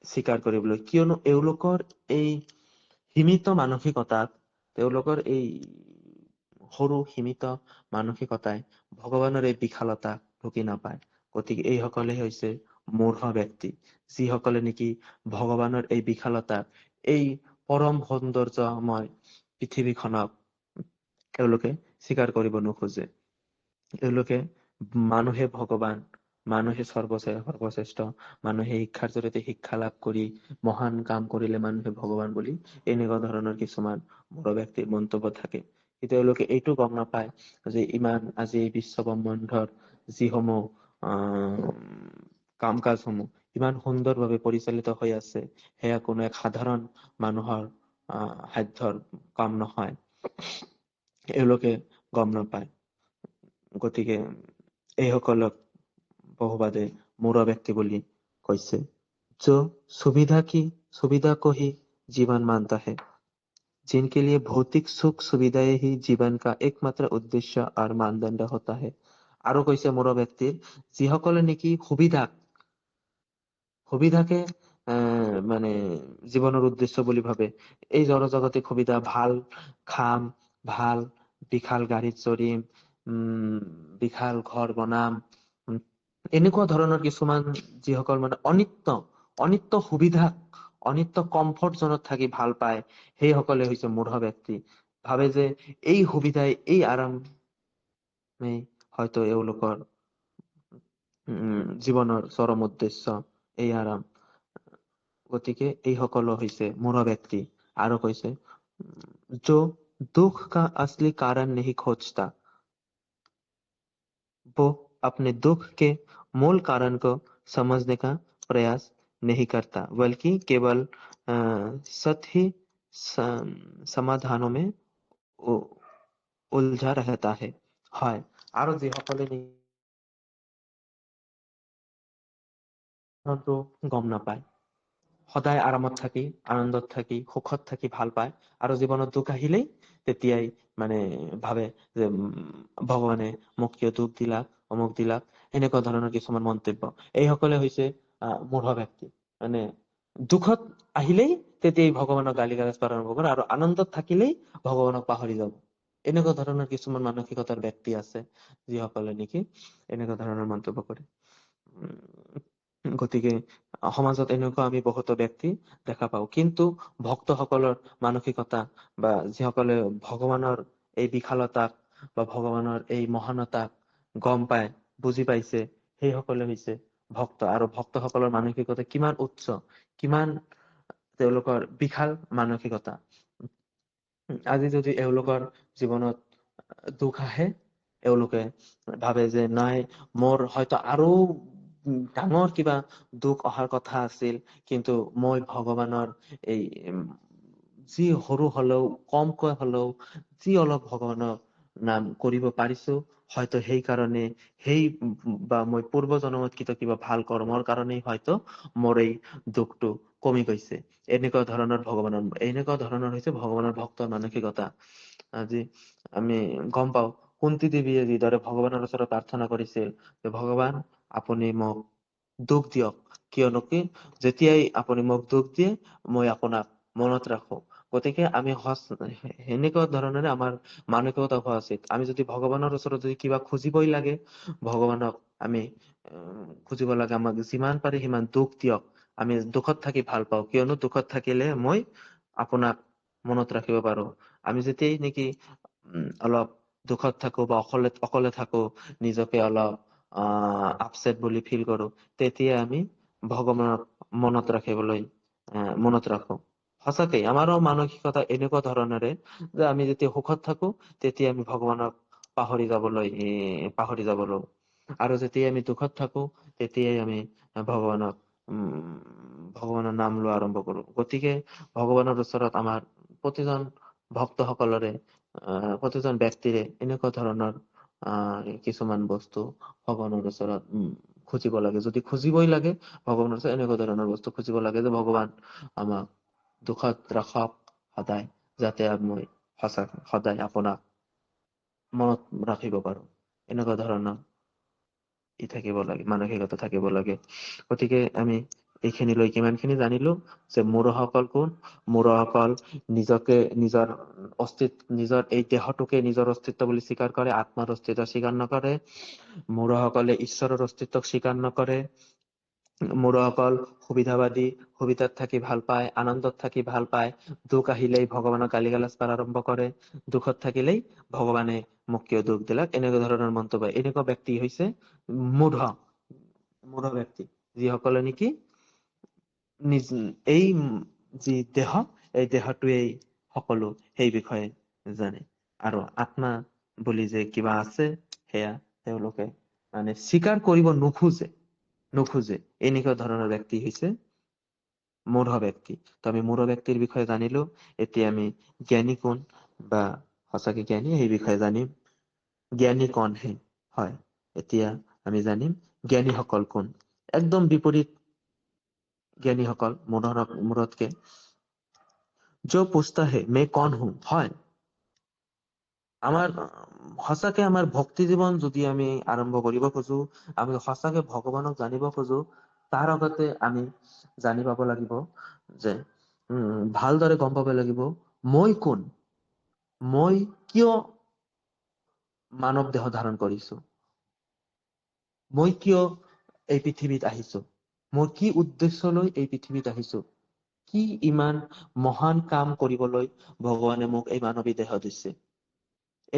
স্বীকাৰ কৰিবলৈ। কিয়নো এওঁলোকৰ এই সীমিত মানসিকতাত, তেওঁলোকৰ এই সৰু সীমিত মানসিকতাই ভগৱানৰ এই বিশালতা ঢুকি নাপায়। গতিকে এইসকলে হৈছে মূঢ় ব্যক্তি, যিসকলে নেকি ভগৱানৰ এই বিশালতা, এই পৰম সৌন্দৰ্যময় পৃথিৱীখনক তেওঁলোকে স্বীকাৰ কৰিব নোখোজে। তেওঁলোকে মানুহে ভগৱান, মানুহে সৰ্বশ্ৰেষ্ঠ, মানুহে শিক্ষাৰ জৰিয়তে শিক্ষা লাভ কৰি মহান কাম কৰিলে মানুহে ভগৱান বুলি, এনেকুৱা ধৰণৰ কিছুমান মূঢ় ব্যক্তিৰ মন্তব্য থাকে। তেওঁলোকে এইটো গম নাপায় যে আজি বিশ্ব ব্ৰহ্মাণ্ডৰ যিসমূহ কাম কাজসমূহ ইমান সুন্দৰভাৱে পৰিচালিত হৈ আছে, সেয়া কোনো এক সাধাৰণ মানুহৰ সাধ্যৰ কাম নহয়। এওঁলোকে গম নাপায়। গতিকে এইসকলক বহুবাদে মূঢ় ব্যক্তি বুলি কৈছে। जो सुविधा को ही जीवन मानता है, जिनके लिए भौतिक सुख सुविधाएं ही जीवन का एकमात्र उद्देश्य और मानदंड होता है। আৰু কৈছে মূঢ় ব্যক্তিৰ, যিসকলে নেকি সুবিধাকে মানে জীৱনৰ উদ্দেশ্য বুলি ভাবে। এই জড়জাগতিক সুবিধা, ভাল খাম, ভাল বিশাল গাড়ীত চড়িম, বিশাল ঘৰ বনাম, এনেকুৱা ধৰণৰ কিছুমান যিসকল মানে অনিত্য সুবিধা, অনিত্য কমফৰ্ট জোনত থাকি ভাল পায়, সেইসকলে হৈছে মূঢ় ব্যক্তি। ভাবে যে এই সুবিধাই, এই আৰামেই হয়তো এওঁলোকৰ জীৱনৰ চৰম উদ্দেশ্য, এই আৰাম। গতিকে এইসকল হৈছে মূঢ় ব্যক্তি। আৰু কৈছে, जो दुख का असली कारण नहीं खोजता, वो अपने दुख के मूल कारण को समझने का प्रयास नहीं करता, बल्कि केवल सतही समाधानों में उलझा रहता है। হয়, আৰু যিসকলে গম নাপায়, সদায় আৰামত থাকি, আনন্দত থাকি, সুখত থাকি ভাল পায়, আৰু জীৱনত দুখ আহিলেই তেতিয়াই মানে ভাবে যে ভগৱানে মোক কিয় দুখ দিলাক, অমুক দিলাক, এনেকুৱা ধৰণৰ কিছুমান মন্তব্য। এইসকলে হৈছে মূঢ় ব্যক্তি। মানে দুখত আহিলেই তেতিয়াই ভগৱানক গালি গালাজ পৰা আৰম্ভ কৰে, আৰু আনন্দত থাকিলেই ভগৱানক পাহৰি যাব। এনেকুৱা ধৰণৰ কিছুমান মানসিকতাৰ ব্যক্তি আছে, যিসকলে নেকি এনেকুৱা ধৰণৰ মন্তব্য কৰে। গতিকে সমাজত এনেকুৱা আমি বহুতো ব্যক্তি দেখা পাওঁ। কিন্তু ভক্তসকলৰ মানসিকতা, বা যিসকলে ভগৱানৰ এই বিশালতাক বা ভগৱানৰ এই মহানতাক গম পায়, বুজি পাইছে, সেইসকলে হৈছে ভক্ত। আৰু ভক্তসকলৰ মানসিকতা কিমান উচ্চ, কিমান তেওঁলোকৰ বিশাল মানসিকতা। আজি যদি এওঁলোকৰ জীৱনত দুখ আহে, এওঁলোকে ভাবে যে নাই, মোৰ হয়তো আৰু ডাঙৰ কিবা দুখ অহাৰ কথা আছিল, কিন্তু মই ভগৱানৰ এই যি সৰু হলেও, কমকৈ হলেও যি অলপ ভগৱানৰ নাম কৰিব পাৰিছো, হয়তো সেই কাৰণে, বা মই পূৰ্ব জন্মত কিবা ভাল কৰ্মৰ কাৰণেই হয়তো মোৰ এই দুখটো কমি গৈছে। এনেকুৱা ধৰণৰ হৈছে ভগৱানৰ ভক্তৰ মানসিকতা। আজি আমি গম পাওঁ, কুন্তি দেৱীয়ে যিদৰে ভগৱানৰ ওচৰত প্ৰাৰ্থনা কৰিছিল যে ভগৱান আপুনি মোক দুখ দিয়ক, কিয়নো কি যেতিয়াই আপুনি মোক দুখ দিয়ে, মই আপোনাক মনত ৰাখো। গতিকে আমি সেনেকুৱা ধৰণেৰে আমাৰ মানসিকতা হোৱা উচিত। আমি যদি ভগৱানৰ ওচৰত যদি কিবা খুজিবই লাগে, ভগৱানক আমি খুজিব লাগে আমাক যিমান পাৰি সিমান দুখ দিয়ক। আমি দুখত থাকি ভাল পাওঁ, কিয়নো দুখত থাকিলে মই আপোনাক মনত ৰাখিব পাৰো। আমি যেতিয়াই নেকি অলপ দুখত থাকো বা অকলে থাকো, নিজকে অলপ আপছেট বুলি ফিল কৰো, তেতিয়া আমি ভগৱানক মনত ৰাখো। সঁচাকেই আমাৰো মানসিকতা এনেকুৱা ধৰণেৰে যে আমি যেতিয়া সুখত থাকো, তেতিয়া আমি ভগৱানক পাহৰি যাবলৈ, আৰু যেতিয়া আমি দুখত থাকো, তেতিয়াই আমি ভগৱানৰ নাম লোৱা আৰম্ভ কৰো। গতিকে ভগৱানৰ ওচৰত আমাৰ প্ৰতিজন ভক্তসকলৰে, প্ৰতিজন ব্যক্তিৰে এনেকুৱা ধৰণৰ কিছুমান বস্তু ভগৱানৰ ওচৰত খুজিব লাগে। যদি খুজিবই লাগে ভগৱানৰ ওচৰত, এনেকুৱা ধৰণৰ বস্তু খুজিব লাগে যে ভগৱান আমাক দুখত ৰাখক সদায়, যাতে মই সদায় আপোনাক মনত ৰাখিব পাৰো। এনেকুৱা ধৰণৰ থাকিব লাগে, মানসিকতা থাকিব লাগে। গতিকে আমি এইখিনিলৈ কিমানখিনি জানিলো যে মূঢ়সকল কোন? মূঢ়সকল নিজকে নিজৰ এই দেহটোকে নিজৰ অস্তিত্ব বুলি স্বীকাৰ কৰে, আত্মাৰ অস্তিত্ব স্বীকাৰ নকৰে। মূঢ়সকলে ঈশ্বৰৰ অস্তিত্বক স্বীকাৰ নকৰে। মূঢ়সকল সুবিধাবাদী, সুবিধাত থাকি ভাল পায়, আনন্দত থাকি ভাল পায়। দুখ আহিলেই ভগৱানক গালি গালাজ কৰা আৰম্ভ কৰে, দুখত থাকিলেই ভগৱানে মোক কিয় দুখ দিলাক, এনেকুৱা ধৰণৰ মন্তব্য। এনেকুৱা ব্যক্তি হৈছে মূঢ় ব্যক্তি, যিসকলে নেকি এই যি দেহ, এই দেহটোৱেই সকলো, সেই বিষয়ে জানে। আৰু আত্মা বুলি যে কিবা আছে, সেয়া তেওঁলোকে মানে স্বীকাৰ কৰিব নোখোজে। এনেকুৱা ধৰণৰ ব্যক্তি হৈছে মূঢ় ব্যক্তি। তো আমি মূঢ় ব্যক্তিৰ বিষয়ে জানিলো। এতিয়া আমি জ্ঞানী কোন বা সঁচাকে জ্ঞানী, সেই বিষয়ে জানিম। জ্ঞানী কন হে? হয়। এতিয়া আমি জানিম জ্ঞানীসকল কোন। একদম বিপৰীত জ্ঞানীসকল মূৰতকে जो पूछता है मैं कौन हूं, হয় আমাৰ সঁচাকে আমাৰ ভক্তি জীৱন যদি আমি আৰম্ভ কৰিব খোজো, আমি সঁচাকে ভগৱানক জানিব খোজো, তাৰ আগতে আমি জানি পাব লাগিব যে ভালদৰে গম পাব লাগিব মই কোন, মই কিয় মানৱ দেহ ধাৰণ কৰিছো, মই কিয় এই পৃথিৱীত আহিছো, মই কি উদ্দেশ্য লৈ এই পৃথিৱীত আহিছো, কি ইমান মহান কাম কৰিবলৈ ভগৱানে মোক এই মানৱী দেহ দিছে।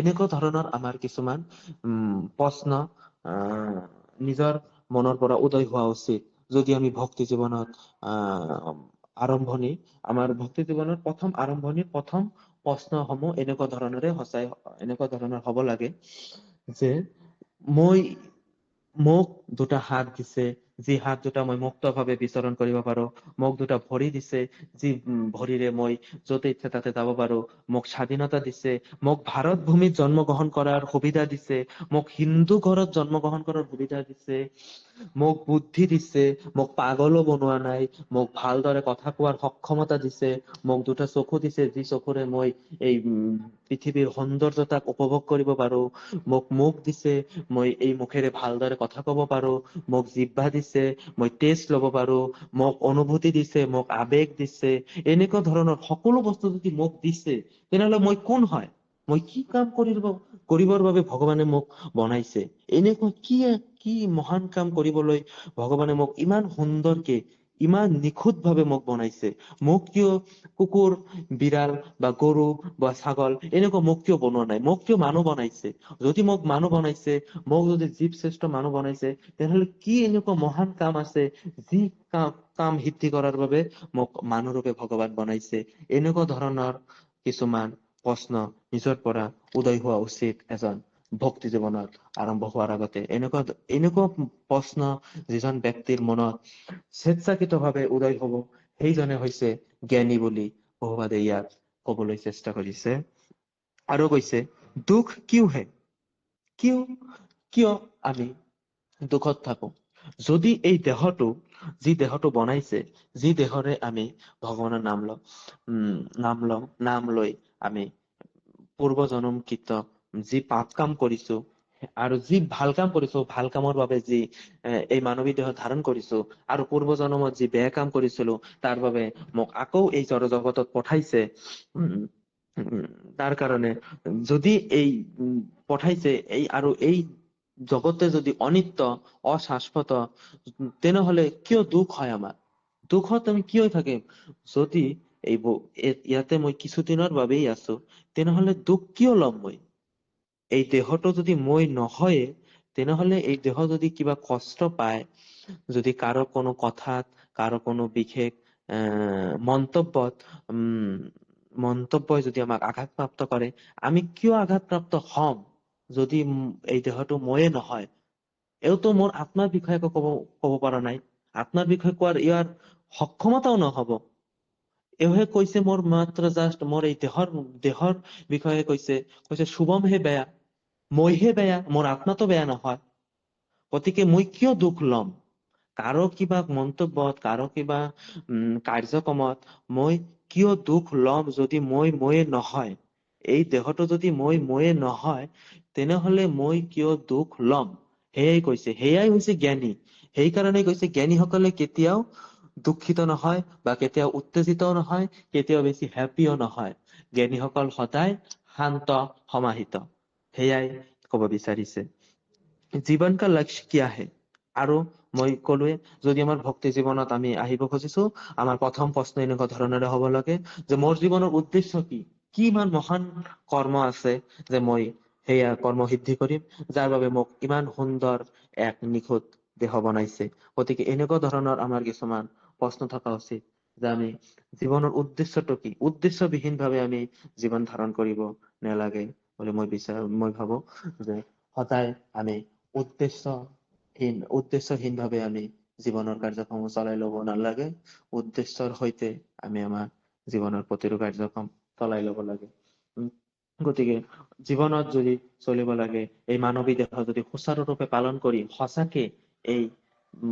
এনেকুৱা ধৰণৰ আমাৰ কিছুমান প্ৰশ্ন নিজৰ মনৰ পৰা উদয় হোৱা উচিত যদি আমি ভক্তি জীৱনত আমাৰ ভক্তি জীৱনৰ প্ৰথম আৰম্ভণিৰ প্ৰথম প্ৰশ্নসমূহ এনেকুৱা ধৰণৰ হব লাগে যে মোক দুটা হাত দিছে, যি হাত দুটা মই মুক্তভাৱে বিচৰণ কৰিব পাৰো, মোক দুটা ভৰি দিছে, যি ভৰিৰে মই য'তে ইচ্ছা তাতে যাব পাৰো, মোক স্বাধীনতা দিছে, মোক ভাৰত ভূমিত জন্মগ্ৰহণ কৰাৰ সুবিধা দিছে, মোক হিন্দু ঘৰত জন্মগ্ৰহণ কৰাৰ সুবিধা দিছে, মোক বুদ্ধি দিছে, মোক পাগলো বনোৱা নাই, মোক ভালদৰে কথা কোৱাৰ সক্ষমতা দিছে, মোক দুটা চকু দিছে, যি চকুৰে মই এই পৃথিৱীৰ সৌন্দৰ্যতাক উপভোগ কৰিব পাৰো, মোক মুখ দিছে, মই এই মুখেৰে ভালদৰে কথা কব পাৰো, মোক জিহ্বা দিছে, মই টেষ্ট লব পাৰো, মোক অনুভূতি দিছে, মোক আবেগ দিছে, এনেকুৱা ধৰণৰ সকলো বস্তু যদি মোক দিছে, তেনেহলে মই কোন হয়, মই কি কাম কৰিবৰ বাবে ভগৱানে মোক বনাইছে, এনেকুৱা কি মহান কাম কৰিবলৈ ভগৱানে মোক ইমান সুন্দৰকে ইমান নিখুঁত ভাৱে মোক বনাইছে, মোক কিয় কুকুৰ বিড়াল বা গৰু বা ছাগল এনেকুৱা মোক কিয় বনোৱা নাই, মোক কিয় মানুহ বনাইছে, যদি মোক মানুহ বনাইছে, মোক যদি জীৱ শ্ৰেষ্ঠ মানুহ বনাইছে, তেনেহলে কি এনেকুৱা মহান কাম আছে যি কাম সিদ্ধি কৰাৰ বাবে মোক মানুহ ৰূপে ভগৱান বনাইছে। এনেকুৱা ধৰণৰ কিছুমান প্ৰশ্ন নিজৰ পৰা উদয় হোৱা উচিত এজন ভক্তি জীৱনত আৰম্ভ হোৱাৰ আগতে। এনেকুৱা প্ৰশ্ন যিজন ব্যক্তিৰ মনত স্বেচ্ছাকৃত ভাৱে উদয় হব, সেইজনে হৈছে জ্ঞানী বুলি বহুবাদে ইয়াত কবলৈ চেষ্টা কৰিছে। আৰু কৈছে দুখ কিয় হে, কিয় আমি দুখত থাকো, যদি এই দেহটো, যি দেহটো বনাইছে, যি দেহৰে আমি ভগৱানৰ নাম লৈ আমি পূৰ্ব জনমকৃত যি পাপ কাম কৰিছো আৰু যি ভাল কাম কৰিছো, ভাল কামৰ বাবে যি এই মানৱী দেহ ধাৰণ কৰিছো, আৰু পূৰ্ব জনমত যি বেয়া কাম কৰিছিলো তাৰ বাবে মোক আকৌ এই জড় জগতত পঠাইছে, তাৰ কাৰণে যদি এই পঠাইছে এই জগতে যদি অনিত্য অশাশ্বত, তেনেহলে কিয় দুখ হয় আমাৰ, দুখত আমি কিয় থাকিম, যদি ইয়াতে মই কিছুদিনৰ বাবেই আছো, তেনেহলে দুখ কিয় ল'ম মই, এই দেহটো যদি মই নহয়, তেনেহলে এই দেহ যদি কিবা কষ্ট পায়, যদি কাৰো কোনো কথাত, কাৰো কোনো বিশেষ মন্তব্যই যদি আমাক আঘাতপ্ৰাপ্ত কৰে, আমি কিয় আঘাতপ্ৰাপ্ত হম, যদি এই দেহটো ময়ে নহয়। এইটো মোৰ আত্মাৰ বিষয়ে কব পৰা নাই, আত্মাৰ বিষয়ে কোৱাৰ ইয়াৰ সক্ষমতাও নহব। এওঁহে কৈছে মোৰ মাত্ৰ জাষ্ট মোৰ এই দেহৰ বিষয়ে কৈছে শুভমহে বেয়া, মইহে বেয়া, মোৰ আত্মাটো বেয়া নহয়। গতিকে মই কিয় দুখ লম, কাৰো কিবা মন্তব্যত, কাৰো কিবা কাৰ্যক্ৰমত মই কিয় দুখ লম, যদি ময়ে নহয়, এই দেহটো যদি ময়ে নহয়, তেনেহলে মই কিয় দুখ লম। সেয়াই হৈছে জ্ঞানী। সেইকাৰণে কৈছে জ্ঞানীসকলে কেতিয়াও দুখিত নহয়, বা কেতিয়াও উত্তেজিতও নহয়, কেতিয়াও বেছি হেপিও নহয়। জ্ঞানীসকল সদায় শান্ত সমাহিত। সেয়াই কব বিচাৰিছে। জীৱন কা লক্ষ্য কিয়া হে, আৰু মই কলোৱে যদি আমাৰ ভক্তি জীৱনত আমি আহিব খুজিছো, আমাৰ প্ৰথম প্ৰশ্ন এনেকুৱা ধৰণৰে হব লাগে যে মোৰ জীৱনৰ উদ্দেশ্য কি ইমান মহান কৰ্ম আছে যে মই সেয়া কৰ্ম সিদ্ধি কৰিম, যাৰ বাবে মোক ইমান সুন্দৰ এক নিখুঁত দেহ বনাইছে। গতিকে এনেকুৱা ধৰণৰ আমাৰ কিছুমান প্ৰশ্ন থকা উচিত যে আমি জীৱনৰ উদ্দেশ্যটো কি, উদ্দেশ্যবিহীন ভাৱে আমি জীৱন ধাৰণ কৰিব নালাগে বুলি মই ভাবো যে সদায় আমি উদ্দেশ্যহীন ভাৱে আমি জীৱনৰ কাৰ্যক্ৰম চলাই লব নালাগে। উদ্দেশ্যৰ সৈতে আমি আমাৰ জীৱনৰ প্ৰতিটো কাৰ্যক্ৰম চলাই লব লাগে। গতিকে জীৱনত যদি চলিব লাগে, এই মানৱী দেহ যদি সুচাৰুৰূপে পালন কৰি সঁচাকে এই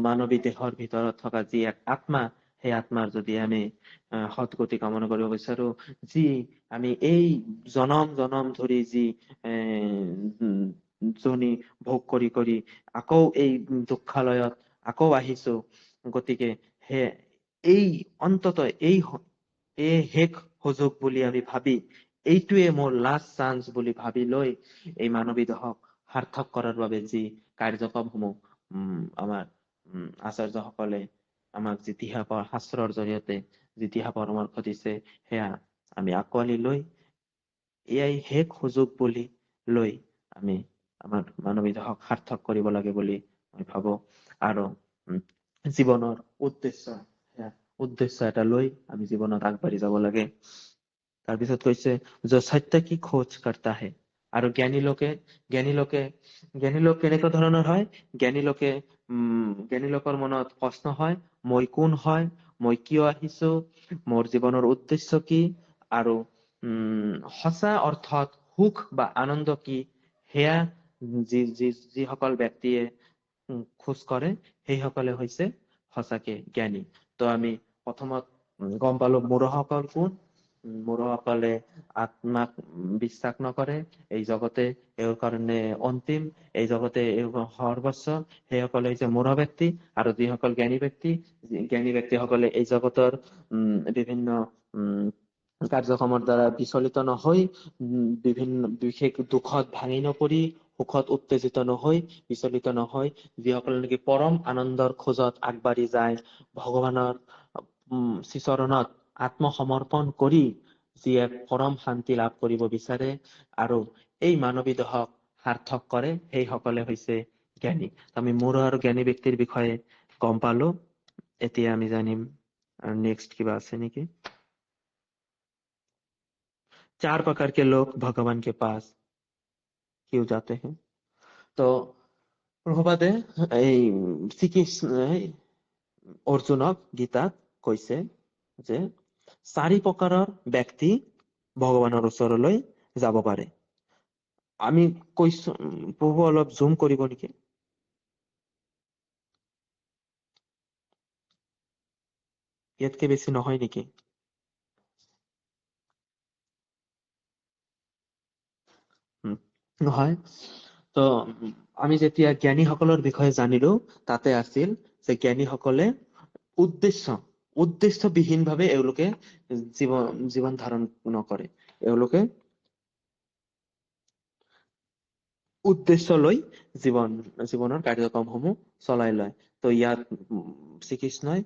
মানৱী দেহৰ ভিতৰত থকা যি এক আত্মা, সেই আত্মাৰ যদি আমি সৎগতি কামনা কৰিব বিচাৰো, যি আমি এই জনম জনম ধৰি যি জনি ভোগ কৰি কৰি আকৌ এই দুঃখালয়ত আকৌ আহিছো, গতিকে এই অন্তত এই শেষ সুযোগ বুলি আমি ভাবি, এইটোৱে মোৰ লাষ্ট চান্স বুলি ভাবি লৈ এই মানৱী দেহক সাৰ্থক কৰাৰ বাবে যি কাৰ্যক্ৰমসমূহ আমাৰ আচাৰ্যসকলে আমাক যি দিহা শাস্ত্ৰৰ জৰিয়তে যি দিহা পৰামৰ্শ দিছে, সেয়া আমি আঁকোৱালি লৈ এয়াই শেষ সুযোগ বুলি লৈ আমি আমাৰ মানৱী দেহক সাৰ্থক কৰিব লাগে বুলি মই ভাবো। আৰু জীৱনৰ উদ্দেশ্য এটা লৈ আমি জীৱনত আগবাঢ়ি যাব লাগে। তাৰপিছত কৈছে যে সত্য কি খোজ কৰতা হে। আৰু জ্ঞানী লোক কেনেকুৱা ধৰণৰ হয়? জ্ঞানী লোকৰ মনত প্ৰশ্ন হয়, মই কোন হয়, মই কিয় আহিছো, মোৰ জীৱনৰ উদ্দেশ্য কি, আৰু সঁচা অৰ্থত সুখ বা আনন্দ কি, সেয়া যিসকল ব্যক্তিয়ে খোজ কৰে, সেইসকলে হৈছে সঁচাকে জ্ঞানী। তো আমি প্ৰথমত গম পালো মূঢ়সকল কোন। মূঢ়সকলে আত্মাক বিশ্বাস নকৰে, এই জগতে এওঁৰ কাৰণে অন্তিম, এই জগতে সৰ্বস্ব, সেইসকলে হৈছে মূঢ় ব্যক্তি। আৰু যিসকল জ্ঞানী ব্যক্তিসকলে এই জগতৰ বিভিন্ন কাৰ্যক্ৰমৰ দ্বাৰা বিচলিত নহৈ, বিভিন্ন বিশেষ দুখত ভাঙি নপৰি, সুখত উত্তেজিত নহৈ, বিচলিত নহয়, যিসকলে নেকি পৰম আনন্দৰ খোজত আগবাঢ়ি যায়, ভগৱানৰ শ্ৰীচৰণত আত্মসমৰ্পণ কৰি যি এক পৰম শান্তি লাভ কৰিব বিচাৰে আৰু এই মানৱী দেহক সাৰ্থক কৰে, সেইসকলে হৈছে জ্ঞানী। আমি মূঢ় আৰু জ্ঞানী ব্যক্তিৰ বিষয়ে গম পালো। এতিয়া আমি জানিম নেক্সট কিবা আছে নেকি। 4 प्रकार के लोग भगवान के पास क्यों जाते हैं। তো প্ৰভুপাদে এই শ্ৰীকৃষ্ণ অৰ্জুনক গীতাত কৈছে যে 4 প্ৰকাৰৰ ব্যক্তি ভগৱানৰ ওচৰলৈ যাব পাৰে। আমি কৈছো, প্ৰভু অলপ জুম কৰিব নেকি? ইয়াতকে বেছি নহয় নেকি? নহয়। তো আমি যেতিয়া জ্ঞানীসকলৰ বিষয়ে জানিলো, তাতে আছিল যে জ্ঞানীসকলে উদ্দেশ্যবিহীন ভাৱে এওঁলোকে জীৱন ধাৰণ নকৰে। এওঁলোকে উদ্দেশ্য লৈ জীৱনৰ কাৰ্যক্ৰমসমূহ চলাই লয়। তো ইয়াত শ্ৰীকৃষ্ণই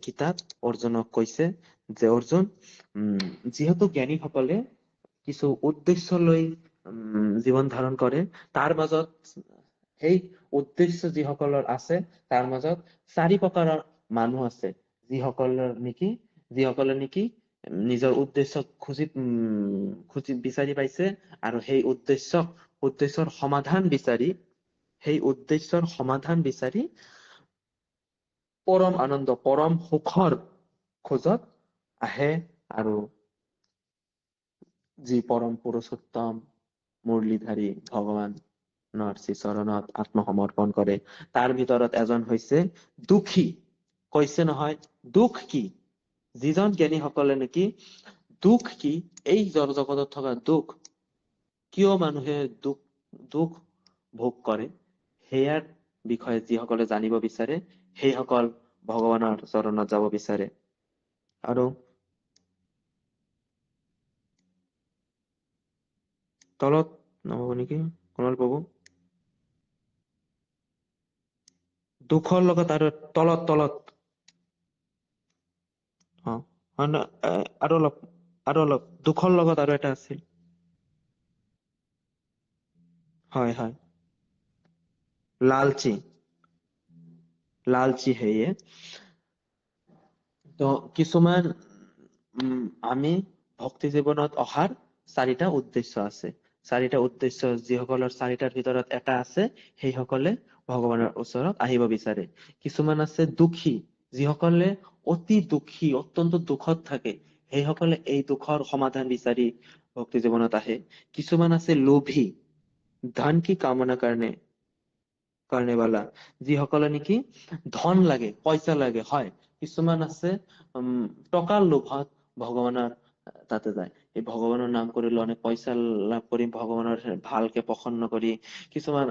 গীতাত অৰ্জুনক কৈছে যে অৰ্জুন, যিহেতু জ্ঞানীসকলে কিছু উদ্দেশ্য লৈ জীৱন ধাৰণ কৰে, তাৰ মাজত সেই উদ্দেশ্য যিসকলৰ আছে, তাৰ মাজত 4 প্ৰকাৰৰ মানুহ আছে, যিসকলে নেকি নিজৰ উদ্দেশ্য খুজি বিচাৰি পাইছে, আৰু সেই উদ্দেশ্যৰ সমাধান বিচাৰি পৰম আনন্দ, পৰম সুখৰ খোজত আহে, আৰু যি পৰম পুৰুষোত্তম মুৰলীধাৰী ভগৱানৰ শ্ৰীচৰণত আত্মসমৰ্পণ কৰে। তাৰ ভিতৰত এজন হৈছে দুখী। কৈছে নহয়, দুখ কি? যিজন জ্ঞানীসকলে নেকি দুখ কি, এই জগতত থকা দুখ, কিয় মানুহে দুখ ভোগ কৰে, সেয়াৰ বিষয়ে যিসকলে জানিব বিচাৰে, সেইসকল ভগৱানৰ চৰণত যাব বিচাৰে। আৰু তলত নহব নেকি কমল প্ৰভু? দুখৰ লগত আৰু তলত আৰু অলপ দুখৰ লগত আৰু এটা আছিল। হয় হয়, লালচি হেয়ে। তো কিছুমান আমি ভক্তি জীৱনত অহাৰ 4টা উদ্দেশ্য আছে। 4টা উদ্দেশ্য যিসকলৰ 4টাৰ ভিতৰত এটা আছে, সেইসকলে ভগৱানৰ ওচৰত আহিব বিচাৰে। কিছুমান আছে দুখী, যিসকলে অতি দুখী, অত্যন্ত দুখত থাকে, সেইসকলে এই দুখৰ সমাধান বিচাৰি ভক্তি জীৱনত আহে। কিছুমান আছে লোভী, ধন কি কামনা কাৰণেৱালা, যিসকলে নেকি ধন লাগে, পইচা লাগে। হয়, কিছুমান আছে টকাৰ লোভত ভগৱানৰ তাতে যায়। এই ভগৱানৰ নাম কৰিলে অনেক পইচা লাভ কৰি ভগৱানৰ ভালকে প্ৰসন্ন কৰি কিছুমান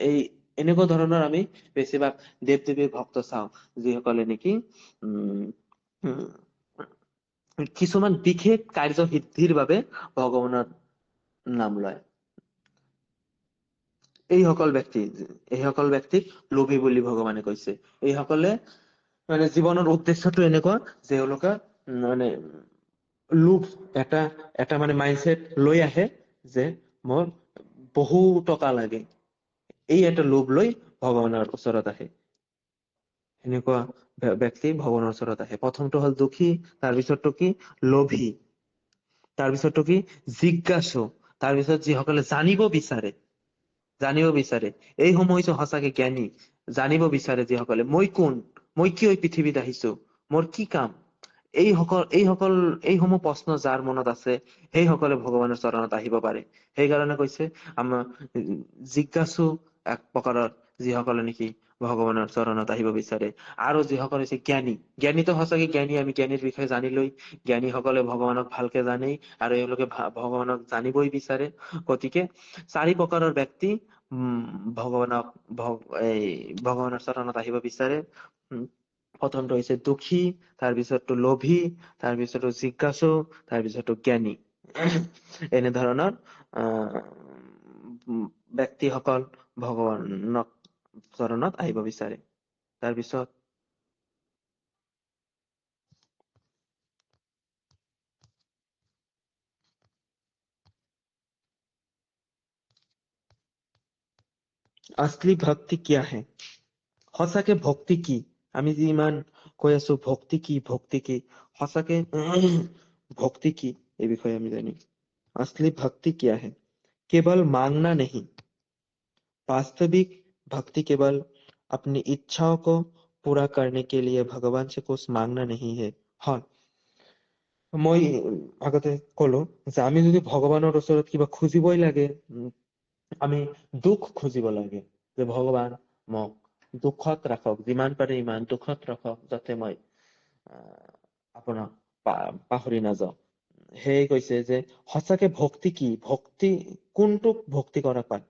এই এনেকুৱা ধৰণৰ আমি বেছিভাগ দেৱ দেৱীৰ ভক্ত চাওঁ, যিসকলে নেকি উম উম, কিছুমান বিশেষ কাৰ্য সিদ্ধিৰ বাবে ভগৱানৰ নাম লয়। এইসকল ব্যক্তিক লোভী বুলি ভগৱানে কৈছে। এইসকলে মানে জীৱনৰ উদ্দেশ্যটো এনেকুৱা, যে এওঁলোকে মানে লোভ এটা মানে মাইণ্ডছেট লৈ আহে যে মোৰ বহু টকা লাগে, এই এটা লোভ লৈ ভগৱানৰ ওচৰত আহে। এনেকুৱা ব্যক্তি ভগৱানৰ ওচৰত আহে। প্ৰথমটো হল দুখী, তাৰপিছতটো কি লোভী, তাৰপিছতটো কি জিজ্ঞাসু, তাৰপিছত যিসকলে জানিব বিচাৰে, এইসমূহ হৈছে সঁচাকে জ্ঞানী। জানিব বিচাৰে যিসকলে মই কোন, মই কিয় এই পৃথিৱীত আহিছো, মোৰ কি কাম, এইসমূহ প্ৰশ্ন যাৰ মনত আছে সেইসকলে ভগৱানৰ চৰণত আহিব পাৰে। সেইকাৰণে কৈছে আমাৰ জিজ্ঞাসু এক প্ৰকাৰৰ, যিসকলে নেকি ভগৱানৰ চৰণত আহিব বিচাৰে। আৰু যিসকল হৈছে জ্ঞানী, জ্ঞানীতো সঁচাকে জ্ঞানী, আমি জ্ঞানীৰ বিষয়ে জানিলৈ, জ্ঞানীসকলে ভগৱানক ভালকে জানেই আৰু এওঁলোকে ভগৱানক জানিবই বিচাৰে। গতিকে 4 প্ৰকাৰৰ ব্যক্তি ভগৱানৰ চৰণত আহিব বিচাৰে। প্ৰথমটো হৈছে দুখী, তাৰপিছতটো লোভী, তাৰপিছতো জিজ্ঞাসু, তাৰপিছতো জ্ঞানী। এনেধৰণৰ ব্যক্তিসকল ভগৱানক চৰণত আহিব বিচাৰে। তাৰপিছত असली भक्ति क्या है? সঁচাকে ভক্তি কি? আমি যে ইমান কৈ আছো ভক্তি কি, সঁচাকে ভক্তি কি এই বিষয়ে আমি জানি। असली भक्ति क्या है? केवल मांगना नहीं, वास्तविक भक्ति केवल अपनी इच्छाओं को पूरा करने के लिए भगवान से कुछ मांगना नहीं है। হয়, মই আগতে কলো যে আমি যদি ভগৱানৰ ওচৰত কিবা খুজিবই লাগে, আমি দুখ খুজিব লাগে, যে ভগৱান মোক দুখত ৰাখক, যিমান পাৰে ইমান দুখত ৰাখক, যাতে মই আপোনাক পাহৰি নাযাওঁ। সেয়ে কৈছে যে সঁচাকে ভক্তি কি, ভক্তি কোনটোক ভক্তি কৰা পায়?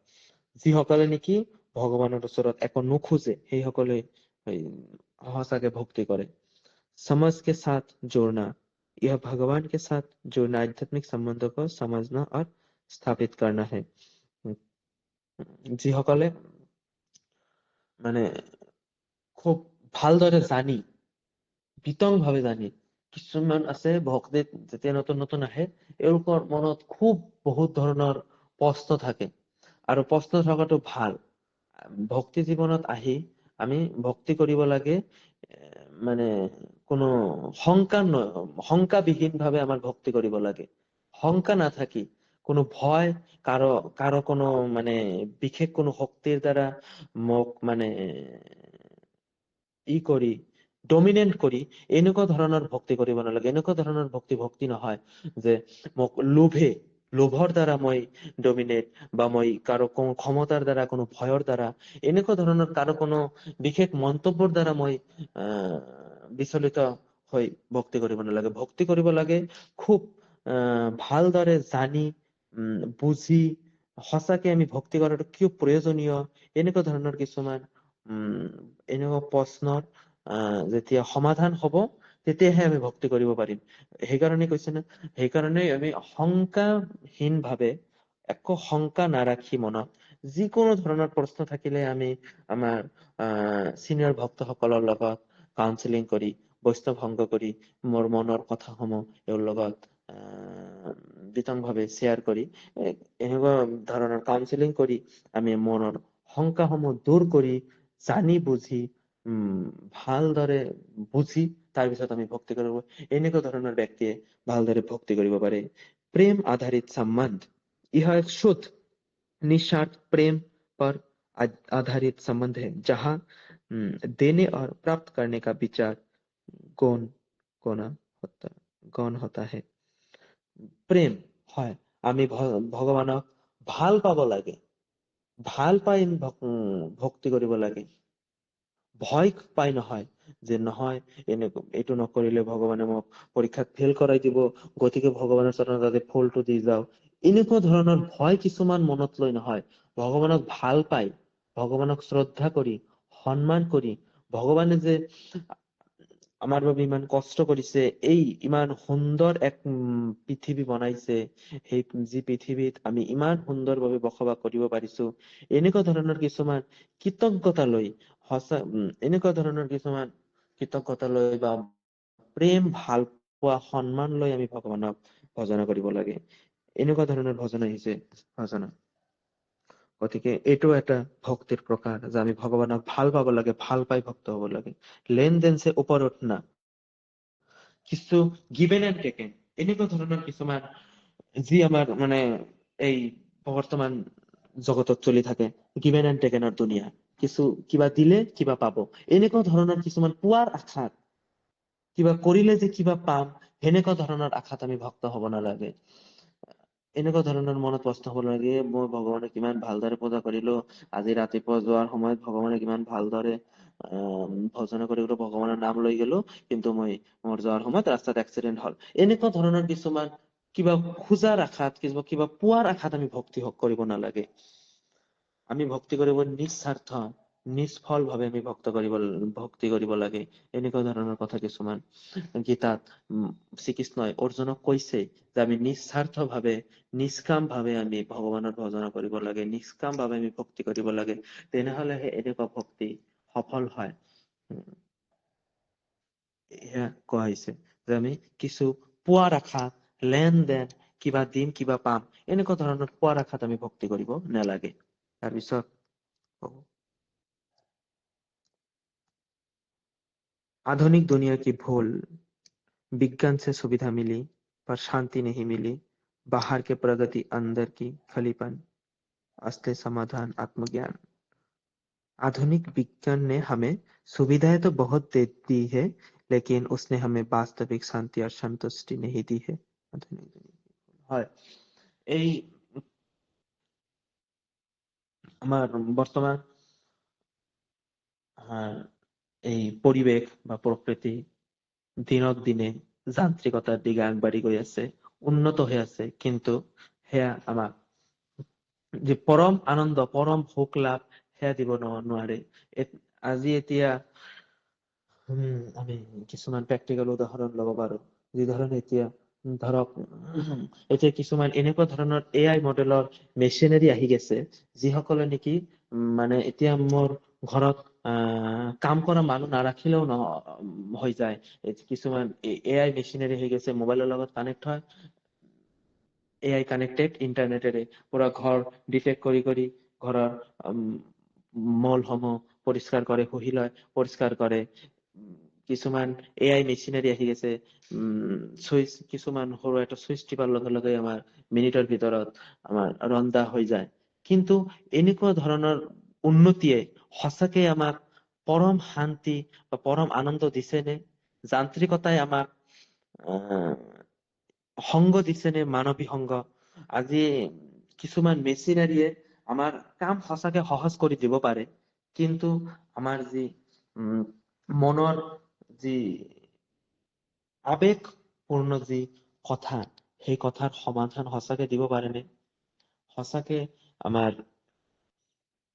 যিসকলে নেকি ভগৱানৰ ওচৰত একো নোখোজে, সেইসকলে সঁচাকে ভক্তি কৰে। समझ के साथ जोड़ना, यह भगवान के साथ जोड़ना, आध्यात्मिक संबंधों को समझना और स्थापित करना है। যিসকলে মানে খুব ভালদৰে জানি, বিতংভাৱে জানি, কিছুমান আছে ভক্তিত যেতিয়া নতুন নতুন আহে, এওঁলোকৰ মনত খুব বহুত ধৰণৰ প্ৰশ্ন থাকে, আৰু প্ৰশ্ন থকাটো ভাল। ভক্তি জীৱনত আহি আমি ভক্তি কৰিব লাগে, মানে কোনো শংকাবিহীন ভাৱে আমাৰ ভক্তি কৰিব লাগে। শংকা নাথাকি, কোনো ভয়, কাৰো কোনো মানে বিশেষ কোনো শক্তিৰ দ্বাৰা মোক মানে ডমিনেট কৰি এনেকুৱা ধৰণৰ ভক্তি কৰিব নালাগে। এনেকুৱা ধৰণৰ ভক্তি নহয় যে মোক লোভৰ দ্বাৰা মই ডমিনেট, বা মই কাৰো কোনো ক্ষমতাৰ দ্বাৰা, কোনো ভয়ৰ দ্বাৰা, এনেকুৱা ধৰণৰ কাৰো কোনো বিশেষ মন্তব্যৰ দ্বাৰা মই বিচলিত হৈ ভক্তি কৰিব নালাগে। ভক্তি কৰিব লাগে খুব ভালদৰে জানি, বুজি, সঁচাকে আমি ভক্তি কৰাটো কিয় প্ৰয়োজনীয়, এনেকুৱা ধৰণৰ কিছুমান এনেকুৱা প্ৰশ্নৰ যেতিয়া সমাধান হব, তেতিয়াহে আমি ভক্তি কৰিব পাৰিম। সেইকাৰণে কৈছে না, সেইকাৰণে আমি শংকাহীন ভাৱে, একো শংকা নাৰাখি মনত, যিকোনো ধৰণৰ প্ৰশ্ন থাকিলে আমি আমাৰ চিনিয়ৰ ভক্তসকলৰ লগত কাউন্সিলিং কৰি, বৈষ্ণৱ সংগ কৰি, মোৰ মনৰ কথাসমূহ তেওঁৰ লগত বিতংভাৱে শ্বেয়াৰ কৰি, এনেকুৱা ধৰণৰ কাউন্সিলিং কৰি আমি মনৰ শংকাসমূহ দূৰ কৰি, জানি বুজি, ভালদৰে বুজি, তাৰপিছত আমি ভক্তি কৰিব। এনেকুৱা ধৰণৰ ব্যক্তিয়ে ভালদৰে ভক্তি কৰিব পাৰে। প্ৰেম আধাৰিত সম্বন্ধ, यह एक शुद्ध निस्वार्थ प्रेम पर आधारित संबंध है, जहां देने और प्राप्त करने का विचार गौण होता है। গণ হতা হে। প্ৰেম হয়, আমি ভগৱানক ভাল পাব লাগে, ভাল পাই ভক্তি কৰিব লাগে, ভয় পাই নহয়, যে নহয় এইটো নকৰিলে ভগৱানে মোক পৰীক্ষাত ফেল কৰাই দিব, গতিকে ভগৱানৰ চৰণত আজি ফুলটো দি যাওঁ, এনেকুৱা ধৰণৰ ভয় কিছুমান মনত লৈ নহয়, ভগৱানক ভাল পাই, ভগৱানক শ্ৰদ্ধা কৰি, সন্মান কৰি, ভগৱানে যে আমাৰ বাবে ইমান কষ্ট কৰিছে, এই ইমান সুন্দৰ এক পৃথিৱী বনাইছে, সেই যি পৃথিৱীত আমি ইমান সুন্দৰভাৱে বসবাস কৰিব পাৰিছো, এনেকুৱা ধৰণৰ কিছুমান কৃতজ্ঞতা লৈ, এনেকুৱা ধৰণৰ কিছুমান কৃতজ্ঞতা লৈ বা প্ৰেম, ভাল পোৱা, সন্মান লৈ আমি ভগৱানক ভজনা কৰিব লাগে। এনেকুৱা ধৰণৰ ভজন আহিছে ভজনা। গতিকে এইটো এটা ভক্তিৰ প্ৰকাৰ, যে আমি ভগৱানক ভাল পাব লাগে, ভাল পাই ভক্ত হব লাগে। লেনদেন সে ওপৰত না, কিছু গিভেন এণ্ড টেকেন, এনেকুৱা ধৰণৰ কিছুমান যি আমাৰ মানে এই বৰ্তমান জগতত চলি থাকে, গিভেন এণ্ড টেকেনৰ দুনিয়া, কিছু কিবা দিলে কিবা পাব, এনেকুৱা ধৰণৰ কিছুমান পোৱাৰ আশাত, কিবা কৰিলে যে কিবা পাম, সেনেকুৱা ধৰণৰ আশাত আমি ভক্ত হব নালাগে। এনেকুৱা ধৰণৰ মনত কষ্ট হব লাগে, মই ভগৱানক কিমান ভালদৰে পূজা কৰিলো, আজি ৰাতিপুৱা যোৱাৰ সময়ত ভগৱানে কিমান ভালদৰে ভজনা কৰিবলৈ ভগৱানৰ নাম লৈ গলো, কিন্তু মোৰ যোৱাৰ সময়ত ৰাস্তাত এক্সিডেন্ট হল। এনেকুৱা ধৰণৰ কিছুমান কিবা খোজাৰ আশাত, কিবা পোৱাৰ আশাত আমি ভক্তি কৰিব নালাগে। আমি ভক্তি কৰিব নিস্বাৰ্থ, নিষ্ফল ভাৱে আমি ভক্তি কৰিব লাগে। এনেকুৱা ধৰণৰ কথা কিছুমান গীতাত শ্ৰীকৃষ্ণই অৰ্জুনক কৈছে, যে আমি নিস্বাৰ্থ ভাৱে, নিষ্কাম ভাৱে আমি ভগৱানৰ ভজনা কৰিব লাগে, নিষ্কাম ভাৱে আমি ভক্তি কৰিব লাগে, তেনেহলেহে এনেকুৱা ভক্তি সফল হয়। এয়া কোৱা হৈছে যে আমি কিছু পোৱাৰ আশা, লেনদেন, কিবা দিম কিবা পাম, এনেকুৱা ধৰণৰ পোৱাৰ আশাত আমি ভক্তি কৰিব নালাগে। তাৰপিছত आधुनिक दुनिया की भूल, विज्ञान से सुविधा मिली पर शांति नहीं मिली, बाहर के प्रगति अंदर की खलीपन, असली समाधान आत्मज्ञान। आधुनिक विज्ञान ने हमें सुविधाएं तो बहुत दे दी है, लेकिन उसने हमें वास्तविक शांति और संतुष्टि नहीं दी है। आधुनिक হয়, এই আমার বর্তমান এই পৰিৱেশ বা প্ৰকৃতি দিনক দিনে যান্ত্ৰিকতাৰ দিকে আগবাঢ়ি গৈ আছে, উন্নত হৈ আছে, কিন্তু সেয়া আমাক যে পৰম আনন্দ, পৰম সুখ লাভ সেয়া দিব নোৱাৰে। আজি এতিয়া আমি কিছুমান প্ৰেক্টিকেল উদাহৰণ লব পাৰো, যি ধৰণে এতিয়া ধৰক এতিয়া কিছুমান এনেকুৱা ধৰণৰ AI মডেলৰ মেচিনাৰী আহি গৈছে, যিসকলে নেকি মানে এতিয়া মোৰ ঘৰত কাম কৰা মানুহ নাৰাখিলেও হৈ যায়। কিছুমান AI মেচিনাৰী হৈ গৈছে, মোবাইলৰ লগত কানেক্ট হয়, AI কানেক্টেড ইন্টাৰনেটেৰে পুৰা ঘৰ ডিটেক্ট কৰি ঘৰৰ মলসমূহ পৰিষ্কাৰ কৰে, শুহি লয়, পৰিষ্কাৰ কৰে। কিছুমান AI মেচিনাৰী আহি গৈছে, চুইচ, কিছুমান সৰু এটা চুইচ টিপাৰ লগে লগে আমাৰ মিনিটৰ ভিতৰত আমাৰ ৰন্ধা হৈ যায়। কিন্তু এনেকুৱা ধৰণৰ উন্নতিয়ে সঁচাকে আমাক পৰম শান্তি বা পৰম আনন্দ দিছে নে? যান্ত্ৰিকতাই আমাক সংগ দিছে নে? মানৱী সংগ। আজি কিছুমান মেচিনাৰীয়ে আমাৰ কাম সঁচাকে সহজ কৰি দিব পাৰে, কিন্তু আমাৰ যি মনৰ যি আবেগপূৰ্ণ যি কথা, সেই কথাৰ সমাধান সঁচাকে দিব পাৰেনে? সঁচাকে আমাৰ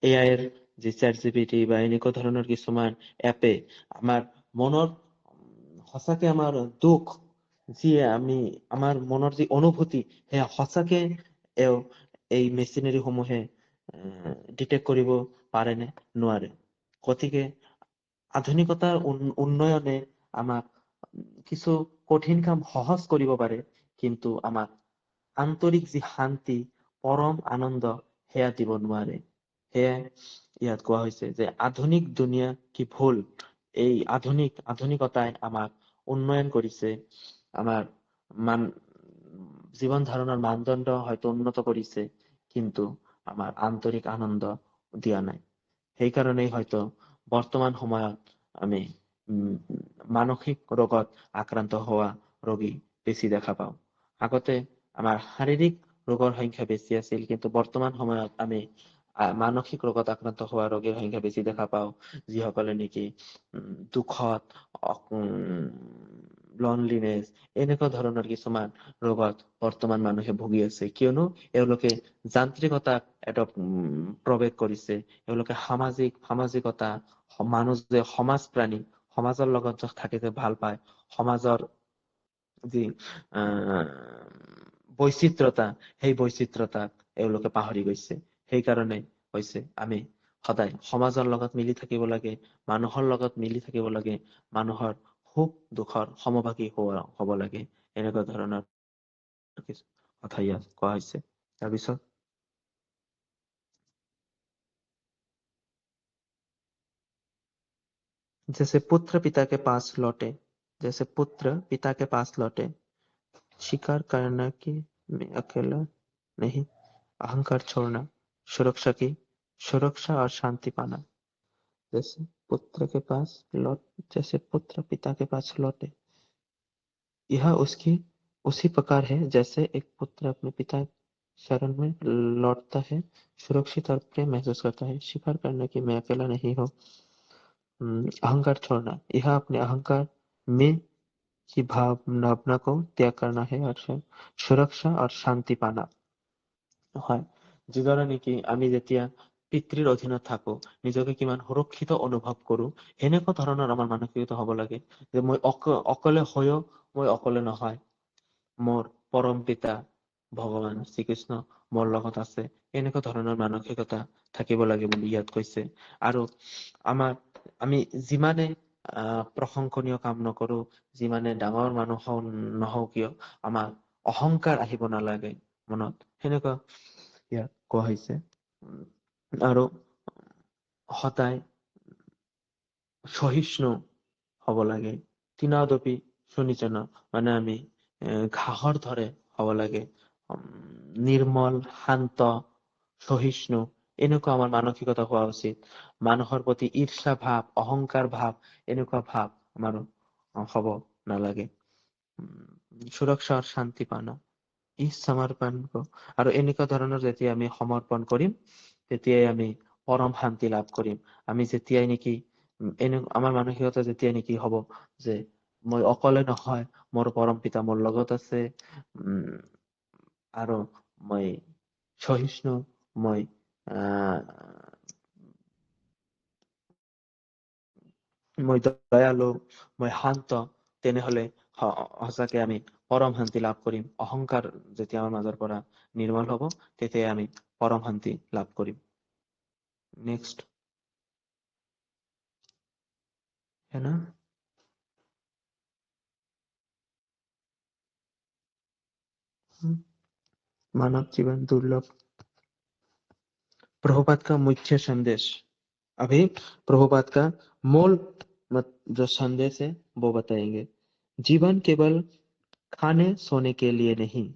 এআইৰ যি ChatGPT বা এনেকুৱা ধৰণৰ কিছুমান এপে আমাৰ মনৰ সঁচাকে আমাৰ দুখ, যিয়ে আমাৰ মনৰ যি অনুভূতি, সেয়া সঁচাকে এই মেচিনাৰী সমূহে ডিটেক্ট কৰিব পাৰে নে? নোৱাৰে। গতিকে আধুনিকতাৰ উন্নয়নে আমাক কিছু কঠিন কাম সহজ কৰিব পাৰে, কিন্তু আমাক আন্তৰিক যি শান্তি, পৰম আনন্দ সেয়া দিব নোৱাৰে। সেয়াই ইয়াত কোৱা হৈছে যে আধুনিক দুনিয়া কি ভুল, এই আধুনিকতাই আমাক উন্নয়ন কৰিছে, আমাৰ জীৱন ধাৰণৰ মানদণ্ড হয়তো উন্নত কৰিছে, কিন্তু আমাৰ আন্তৰিক আনন্দ দিয়া নাই। সেইকাৰণেই হয়তো বৰ্তমান সময়ত আমি মানসিক ৰোগত আক্ৰান্ত হোৱা ৰোগী বেছি দেখা পাওঁ। আগতে আমাৰ শাৰীৰিক ৰোগৰ সংখ্যা বেছি আছিল, কিন্তু বৰ্তমান সময়ত আমি মানসিক ৰোগত আক্ৰান্ত হোৱা ৰোগীৰ সংখ্যা বেছি দেখা পাওঁ, যিসকলে নেকি দুখত, লনলিনেছ, এনেকুৱা ধৰণৰ কিছুমান ৰোগত বৰ্তমান মানুহে ভুগি আছে, কিয়নো এওঁলোকে যান্ত্ৰিকতাক প্ৰৱেশ কৰিছে। এওঁলোকে সামাজিকতা, মানুহ যে সমাজ প্ৰাণী, সমাজৰ লগত থাকি যে ভাল পায়, সমাজৰ যি বৈচিত্ৰতা, সেই বৈচিত্ৰতাক এওঁলোকে পাহৰি গৈছে। সেইকাৰণে হৈছে আমি সদায় সমাজৰ লগত মিলি থাকিব লাগে, মানুহৰ লগত মিলি থাকিব লাগে, মানুহৰ সুখ দুখৰ সমভাগী হ'ব লাগে, এনেকুৱা ধৰণৰ কিছু কথা ইয়াত কোৱা হৈছে। তাৰপিছত जैसे पुत्र पिता के पास लौटे, जैसे पुत्र पिता के पास लौटे, स्वीकार करना कि मैं अकेला नहीं, अहंकार छोड़ना, सुरक्षा और शांति पाना। जैसे पुत्र पिता के पास लौटे, यह उसकी उसी प्रकार है जैसे एक पुत्र अपने पिता शरण में लौटता है, सुरक्षित और प्रेम महसूस करता है। स्वीकार करना कि मैं अकेला नहीं हूँ, अहंकार छोड़ना, यह अपने अहंकार में की भावना को त्याग करना है, और सुरक्षा और शांति पाना হয়। যিদৰে নেকি আমি যেতিয়া পিতৃৰ অধীনত থাকো, নিজকে কিমান সুৰক্ষিত অনুভৱ কৰো, এনেকুৱা ধৰণৰ আমাৰ মানসিকতা হ'ব লাগে যে মই অকলে হৈও মই অকলে নহয়, মোৰ পৰম পিতা ভগৱান শ্ৰীকৃষ্ণ মোৰ লগত আছে, এনেকুৱা ধৰণৰ মানসিকতা থাকিব লাগে বুলি ইয়াত কৈছে। আৰু আমি যিমানে প্ৰশংসনীয় কাম নকৰো, যিমানে ডাঙৰ মানুহ নহও কিয়, আমাৰ অহংকাৰ আহিব নালাগে মনত, সেনেকুৱা ইয়াত কোৱা হৈছে। আৰু সদায় সহিষ্ণু হব লাগে, তিনাদপি সুনিচন, মানে আমি ঘাঁহৰ দৰে হব লাগে, নিৰ্মল, শান্ত, সহিষ্ণু, এনেকুৱা আমাৰ মানসিকতা হোৱা উচিত। মানুহৰ প্ৰতি ঈৰ্ষা ভাৱ, অহংকাৰ ভাৱ, এনেকুৱা ভাৱ আমাৰ হব নালাগে। সুৰক্ষা আৰু শান্তি পানা, ই সমৰ্পণ, আৰু এনেকুৱা ধৰণৰ যেতিয়া আমি সমৰ্পণ কৰিম, তেতিয়াই আমি পৰম শান্তি লাভ কৰিম। আমি যেতিয়াই নেকি আমাৰ মানসিকতা যেতিয়াই নেকি হব যে মই অকলে নহয়, মোৰ পৰম পিতা মোৰ লগত আছে, আৰু মই সহিষ্ণু, মই দয়ালু, মই শান্ত, তেনেহলে সঁচাকে আমি পৰম শান্তি লাভ কৰিম। অহংকাৰ যেতিয়া আমাৰ মাজৰ পৰা নিৰ্মল হব, তেতিয়াই আমি পৰম শান্তি লাভ কৰিম। নেক্সট है ना। मानव जीवन दुर्लभ, प्रभुपाद का मुख्य संदेश। अभी प्रभुपाद का मूल जो संदेश है वो बताएंगे। जीवन केवल खाने सोने के लिए नहीं,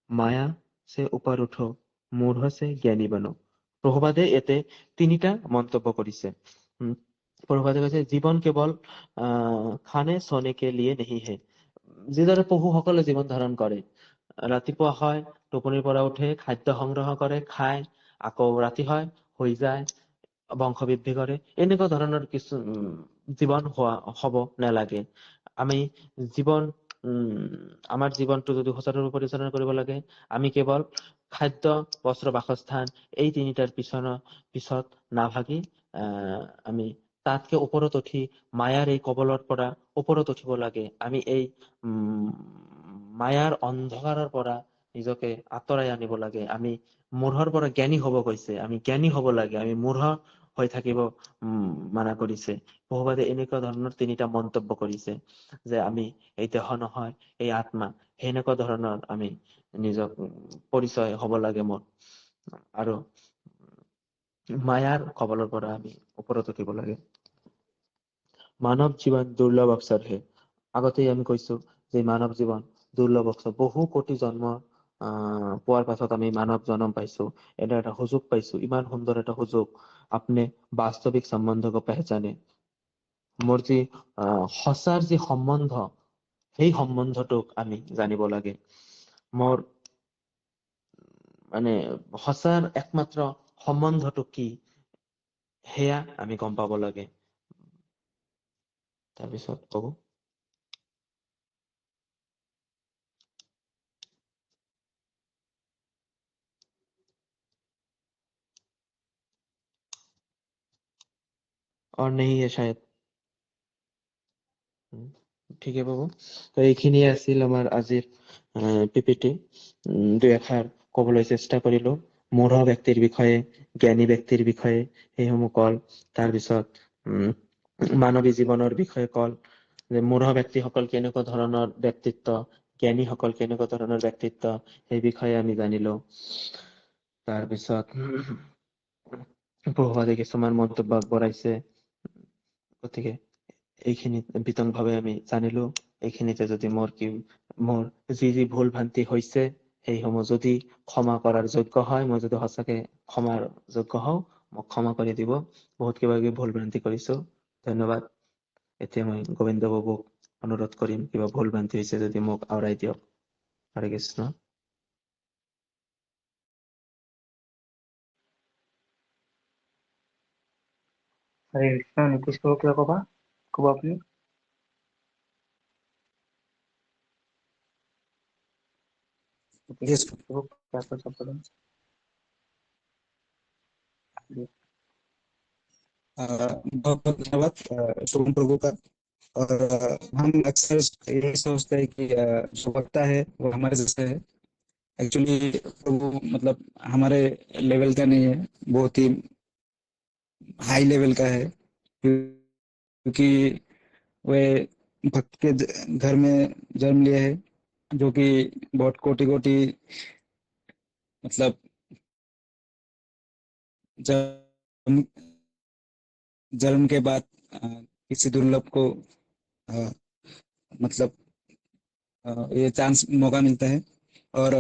माया से ऊपर उठो, मूढ़ से ज्ञानी बनो। প্ৰভুপাদে ইয়াতে তিনিটা মন্তব্য কৰিছে। প্ৰভুপাদে কৈছে জীৱন কেৱল খানে সোনে কে লিয়ে নেহি হে। যিদৰে পশুসকলে জীৱন ধাৰণ কৰে, ৰাতিপুৱা হয়, টোপনিৰ পৰা উঠে, খাদ্য সংগ্ৰহ কৰে, খায়, আকৌ ৰাতি হয়, হৈ যায়, বংশ বৃদ্ধি কৰে, এনেকুৱা ধৰণৰ কিছু জীৱন হব নালাগে। আমি আমাৰ জীৱনটো যদি সুচাৰুৰূপে পৰিচালনা কৰিব লাগে, আমি কেৱল খাদ্য, বস্ত্ৰ, বাসস্থান, এই তিনিটাৰ পিছত নাভাগি আমি তাতকে ওপৰত উঠি মায়াৰ এই কবলৰ পৰা ওপৰত উঠিব লাগে। আমি এই মায়াৰ অন্ধকাৰৰ পৰা নিজকে আঁতৰাই আনিব লাগে। আমি মূঢ়ৰ পৰা জ্ঞানী হব কৈছে, আমি জ্ঞানী হব লাগে, আমি মূঢ় হৈ থাকিব মানা কৰিছে। প্ৰভুপাদে এনেকুৱা ধৰণৰ তিনিটা মন্তব্য কৰিছে যে আমি এই দেহ নহয়, এই আত্মা, সেনেকুৱা ধৰণৰ আমি নিজক পৰিচয় হব লাগে মোৰ, আৰু মায়াৰ কবলৰ পৰা আমি ওপৰত উঠিব লাগে। মানৱ জীৱন দুৰ্লভ অৱসৰ হে। আগতেই আমি কৈছো যে মানৱ জীৱন দুৰ্লভ অৱসৰ, বহু কোটি জন্ম পোৱাৰ পাছত আমি মানৱ জন্ম পাইছো, এটা সুযোগ পাইছো, ইমান সুন্দৰ এটা সুযোগ। আপনি বাস্তৱিক সম্বন্ধক পেহচানে, মোৰ যি সঁচাৰ যি সম্বন্ধ, সেই সম্বন্ধটোক আমি জানিব লাগে। মোৰ মানে সঁচাৰ একমাত্ৰ সম্বন্ধটো কি সেয়া আমি গম পাব লাগে। তাৰপিছত কব और नहीं है शायद। ठीक है बाबू, তো এইখিনিয়ে আছিল আমাৰ আজিৰ পিপিটি। দুই এষাৰ কবলৈ চেষ্টা কৰিলো মূঢ় ব্যক্তিৰ বিষয়ে, জ্ঞানী ব্যক্তিৰ বিষয়ে সেইসমূহ কল। তাৰপিছত মানৱী জীৱনৰ বিষয়ে কল, যে মূঢ় ব্যক্তিসকল কেনেকুৱা ধৰণৰ ব্যক্তিত্ব, জ্ঞানীসকল কেনেকুৱা ধৰণৰ ব্যক্তিত্ব, সেই বিষয়ে আমি জানিলো। তাৰপিছত বহুতে কিছুমান মন্তব্য আগবঢ়াইছে, গতিকে এইখিনিত বিতংভাৱে আমি জানিলো। এইখিনিতে যদি মোৰ যি ভুল ভ্ৰান্তি হৈছে সেইসমূহ যদি ক্ষমা কৰাৰ যোগ্য হয়, মই যদি সঁচাকে ক্ষমাৰ যোগ্য হওঁ, মোক ক্ষমা কৰি দিব। বহুত কিবা কিবি ভুল ভ্ৰান্তি কৰিছো, ধন্যবাদ। এতিয়া মই গোবিন্দ বাবুক অনুৰোধ কৰিম, কিবা ভুল ভ্ৰান্তি হৈছে যদি মোক আওৰাই দিয়ক। হৰে কৃষ্ণ। हरे कृष्ण। नीतीश प्रभु किবা ক'ব আপুনি? Yes. प्रभु क्या कुछ बोलो? बहुत बहुत धन्यवाद शुभम प्रभु का। और हम अक्सर यही सोचते हैं कि जो वक्ता है वो हमारे जैसे है। एक्चुअली प्रभु मतलब हमारे लेवल का नहीं है, बहुत ही हाई लेवल का है, क्योंकि वे भक्त के घर में जन्म लिए है, जो कि बहुत कोटि कोटि मतलब जन्म जन्म के बाद किसी दुर्लभ को मतलब ये चांस मौका मिलता है। और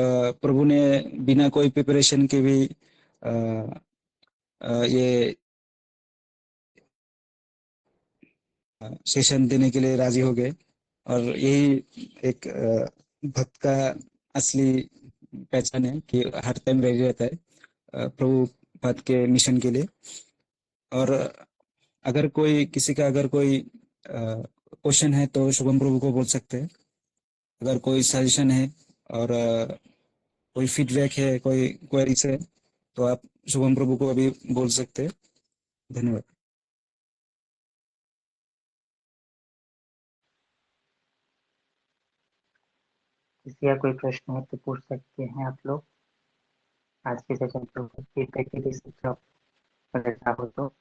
प्रभु ने बिना कोई प्रिपरेशन के भी ये सेशन देने के लिए राजी हो गए। और यही एक भक्त का असली पहचान है कि हर टाइम रेडी रहता है प्रभु पद के मिशन के लिए। और अगर कोई किसी का अगर कोई क्वेश्चन है तो शुभम प्रभु को बोल सकते हैं। अगर कोई सजेशन है और कोई फीडबैक है, कोई क्वेरीज है, तो आप शुभम प्रभु को अभी बोल सकते हैं। धन्यवाद। किसी का कोई प्रश्न हो तो पूछ सकते हैं आप लोग। आज के सेशन पर फीडबैक के लिए सब अगर हो तो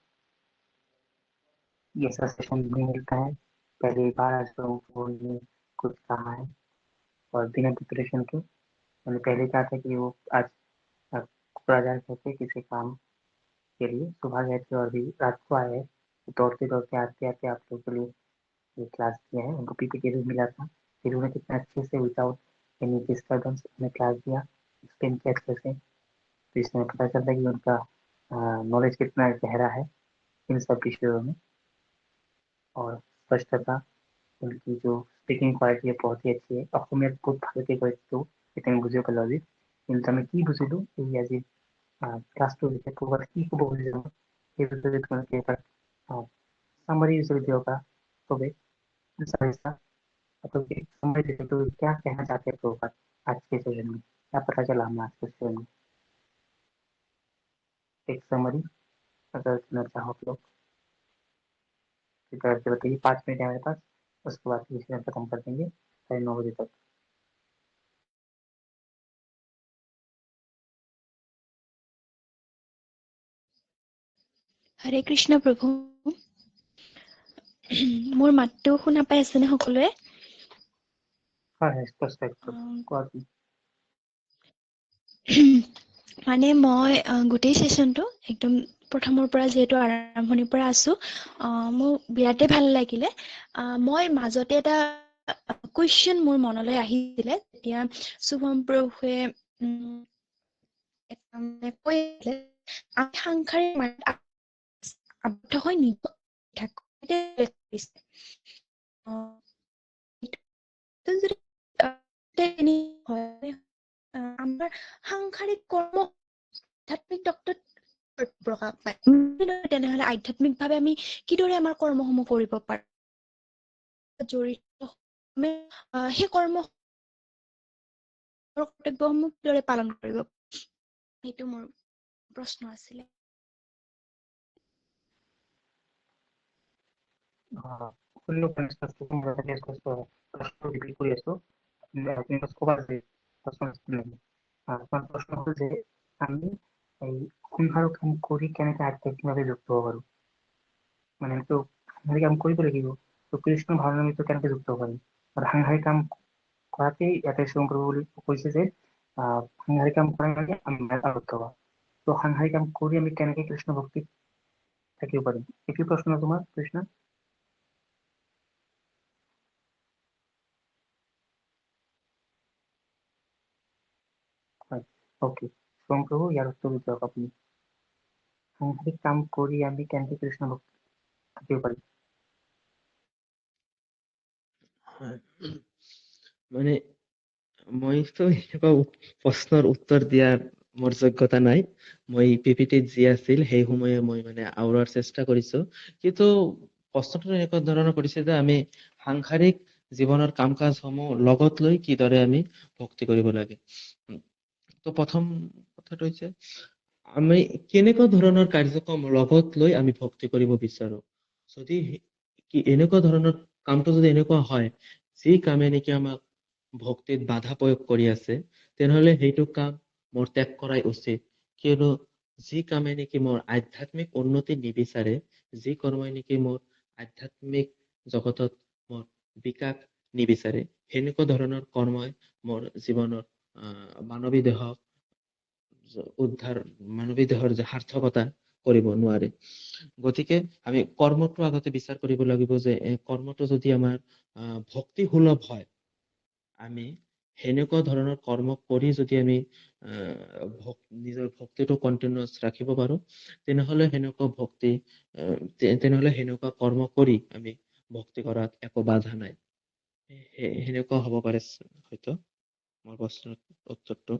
ये सब सेशन नहीं मिलता है। पहली बार आज लोगों को ये कुछ कहा है और बिना प्रिपरेशन के। मैंने पहले कहा था कि वो आज बाजार करके किसी काम के लिए सुबह गए थे और भी रात को आए हैं। दौड़ते दौड़ते आते आते आप लोगों के लिए ये क्लास किया है। उनको पीपीटी भी मिला था, फिर उन्हें कितना अच्छे से विदाउट एनी डिस्टर्बेंस उन्हें क्लास दिया, एक्सप्लेन किया अच्छे से। तो इसमें पता चलता है कि उनका नॉलेज कितना गहरा है इन सब विषयों में। और स्पष्टता, उनकी जो स्पीकिंग क्वालिटी है बहुत ही अच्छी है। অসমীয়াত খুব ভালকে কৈছো, এতিয়া বুজিব পালো। কিন্তু আমি কি বুজিলো এই আজি ক্লাছটোৰ বিষয়ে ক'ৰবাত কি ক'ব বুজিলো সেই বিষয়ে যদি তোমালোকে এবাৰ सामरी যদি দিব পাৰা তবে तो एक समझ लेते तो क्या कहना चाहते हैं प्रभुपाद आज के सेशन में, क्या पता चला हमें आज के सेशन में? एक समरी अगर सुनना चाहो आप लोग करके बताइए। 5 मिनट है हमारे पास, उसके बाद ये सेशन खत्म कर देंगे 9:30 तक। हरे कृष्ण প্ৰভু। মোৰ মাতটো শুনা পাই আছেনে সকলোৱে? হয় স্পষ্ট একদম কোৱা। মানে মই গোটেই সেশনটো একদম প্ৰথমৰ পৰা যেহেতু আৰম্ভণিৰ পৰা আছো, মোৰ বিৰাটেই ভাল লাগিলে। মই মাজতে এটা কুৱেশ্যন মোৰ মনলৈ আহিছিলে, তেতিয়া শুভম প্ৰভুৱে কৈ আমি সাংসাৰিক মায়াত আবদ্ধ হৈ নিজক তো যদি তেনে হয় আমাৰ সাংসাৰিক কৰ্ম আধ্যাত্মিক তত্ত্বত প্ৰকাশ পায় তেনেহলে আধ্যাত্মিকভাৱে আমি কিদৰে আমাৰ কৰ্মসমূহ কৰিব পাৰোঁ জড়িত আমি সেই কৰ্তব্যসমূহ কিদৰে পালন কৰিব সেইটো মোৰ প্ৰশ্ন আছিলে শুনিলো মোৰ প্ৰশ্ন ৰিপিট কৰি আছো আপুনি ক'বা যে প্ৰশ্ন হ'ল যে আমি এই সংসাৰৰ কাম কৰি কেনেকে আধ্যাত্মিকভাৱে যুক্ত হ'ব পাৰোঁ মানে তো সাংসাৰিক কাম কৰিব লাগিব তো কৃষ্ণ ভাৱনামিতো কেনেকে যুক্ত হ'ব পাৰিম আৰু সাংসাৰিক কাম কৰাতেই ইয়াতে শিৱপ্ৰভু বুলি কৈছে যে সাংসাৰিক কাম কৰা মানে আমি আবদ্ধ হোৱা তো সাংসাৰিক কাম কৰি আমি কেনেকে কৃষ্ণ ভক্তিত থাকিব পাৰিম এইটো প্ৰশ্ন তোমাৰ কৃষ্ণ ওকে শিৱপ্ৰভু ইয়াৰ উত্তৰ দিয়ক আপুনি সাংসাৰিক কাম কৰি আমি কেনেকে কৃষ্ণ ভক্তি থাকিব পাৰিম মানে মইতো এনেকুৱা প্ৰশ্নৰ উত্তৰ দিয়াৰ মোৰ যোগ্যতা নাই মই পিপিটিত যি আছিল সেই সময়ে মই মানে আওৰাৰ চেষ্টা কৰিছো কিন্তু প্ৰশ্নটো এনেকুৱা ধৰণৰ কৰিছে যে আমি সাংসাৰিক জীৱনৰ কাম কাজসমূহ লগত লৈ কিদৰে আমি ভক্তি কৰিব লাগে তো প্ৰথম কথাটো হৈছে আমি কেনেকুৱা ধৰণৰ কাৰ্যক্ৰম লগত লৈ আমি ভক্তি কৰিব বিচাৰো যদি কি এনেকুৱা ধৰণৰ কামটো যদি এনেকুৱা হয় যি কামে নেকি আমাক ভক্তিত বাধা প্ৰয়োগ কৰি আছে তেনেহলে সেইটো কাম মোৰ ত্যাগ কৰাই উচিত কিয়নো যি কামে নেকি মোৰ আধ্যাত্মিক উন্নতি নিবিচাৰে যি কৰ্মই নেকি মোৰ আধ্যাত্মিক জগতত মোৰ বিকাশ নিবিচাৰে সেনেকুৱা ধৰণৰ কৰ্মই মোৰ জীৱনৰ মানৱী দেহক উদ্ধাৰ মানৱী দেহৰ যে সাৰ্থকতা কৰিব নোৱাৰে গতিকে আমি কৰ্মটো আগতে বিচাৰ কৰিব লাগিব যে এই কৰ্মটো যদি আমাৰ ভক্তি সুলভ হয় আমি সেনেকুৱা ধৰণৰ কৰ্ম কৰি যদি আমি নিজৰ ভক্তিটো কণ্টিনিউৱাছ ৰাখিব পাৰো তেনেহলে সেনেকুৱা কৰ্ম কৰি আমি ভক্তি কৰাত একো বাধা নাই সেনেকুৱা হ'ব পাৰে হয়তো মোৰ প্ৰশ্নৰ উত্তৰটো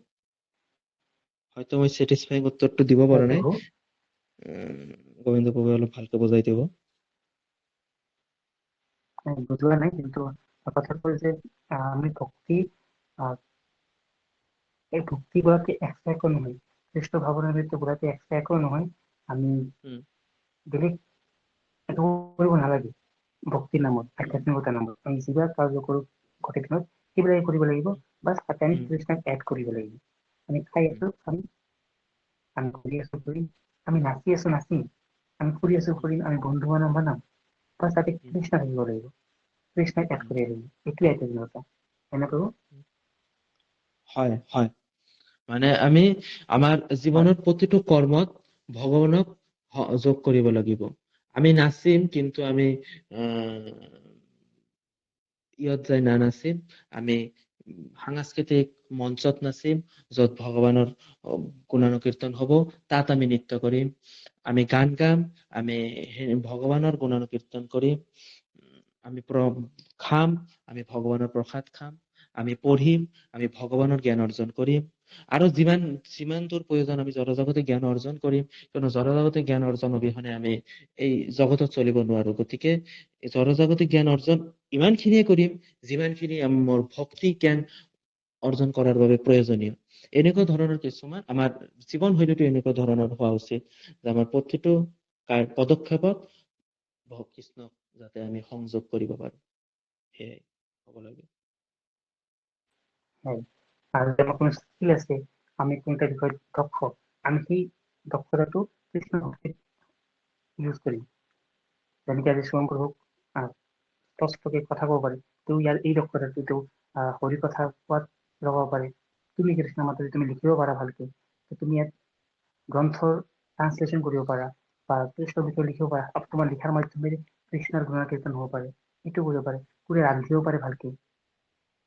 হয়তো মই চেটিছফাইং উত্তৰটো দিব পৰা নাই গোবিন্দ প্ৰভু অলপ ভালকে বুজাই দিব বুজোৱা নাই কিন্তু কথাটো যে আমি ভক্তি এই ভক্তি কৰাটো এক্সট্ৰা একো নহয় কৃষ্ণ ভাৱনামৃত কৰাটো এক্সট্ৰা একো নহয় আমি বেলেগ একো কৰিব নালাগে ভক্তিৰ নামত আধ্যাত্মিকতাৰ নামত আমি যিবিলাক কাৰ্য কৰোঁ গোটেইখনত সেইবিলাকে কৰিব লাগিব বাছ তাতে আমি কৃষ্ণক এড কৰিব লাগিব আমি খাই আছো আমি ঘূৰি আছো ঘূৰিম আমি নাচি আছো নাচিম আমি ফুৰি আছো ফুৰিম আমি বন্ধু বান্ধৱ বনাম বাছ তাতে কৃষ্ণ থাকিব লাগিব কৃষ্ণক এড কৰি আহিব এইটোৱে আধ্যাত্মিকতা এনেকৈ হয় হয় মানে আমি আমাৰ জীৱনৰ প্ৰতিটো কৰ্মত ভগৱানক যোগ কৰিব লাগিব আমি নাচিম কিন্তু আমি ইয়াত যাই নাচিম আমি সাংস্কৃতিক মঞ্চত নাচিম য'ত ভগৱানৰ গুণানুকীৰ্তন হ'ব তাত আমি নৃত্য কৰিম আমি গান গাম আমি ভগৱানৰ গুণানুকীৰ্তন কৰিম আমি খাম আমি ভগৱানৰ প্ৰসাদ খাম আমি পঢ়িম আমি ভগৱানৰ জ্ঞান অৰ্জন কৰিম আৰু যিমান দূৰ প্ৰয়োজন আমি জড়জগতে জ্ঞান অৰ্জন কৰিম কিয়নো জড়জগতে জ্ঞান অৰ্জন অবিহনে আমি এই জগতত চলিব নোৱাৰো গতিকে জড়জগতে জ্ঞান অৰ্জন ইমানখিনিয়ে কৰিম যিমানখিনি মোৰ ভক্তি জ্ঞান অৰ্জন কৰাৰ বাবে প্ৰয়োজনীয় এনেকুৱা ধৰণৰ কিছুমান আমাৰ জীৱনশৈলীটো এনেকুৱা ধৰণৰ হোৱা উচিত যে আমাৰ প্ৰতিটো পদক্ষেপত কৃষ্ণক যাতে আমি সংযোগ কৰিব পাৰো সেয়াই হ'ব লাগে আৰু আমাৰ কোনো স্কিল আছে আমি কোনটা বিষয়ত দক্ষ আমি সেই দক্ষতাটো কৃষ্ণ ভক্তিত ইউজ কৰিম যেনেকে আজি শিৱপ্ৰভুক স্পষ্টকে কথা ক'ব পাৰে তেওঁ ইয়াৰ এই দক্ষতাটো তেওঁ হৰি কথা কোৱাত লগাব পাৰে তুমি কৃষ্ণ মাতা তুমি লিখিব পাৰা ভালকে তুমি ইয়াত গ্ৰন্থৰ ট্ৰান্সলেশ্যন কৰিব পাৰা বা কৃষ্ণৰ বিষয়ে লিখিব পাৰা তোমাৰ লিখাৰ মাধ্যমেৰে কৃষ্ণৰ গুণাকীৰ্তন হ'ব পাৰে এইটো কৰিব পাৰে কোনে ৰান্ধিব পাৰে ভালকে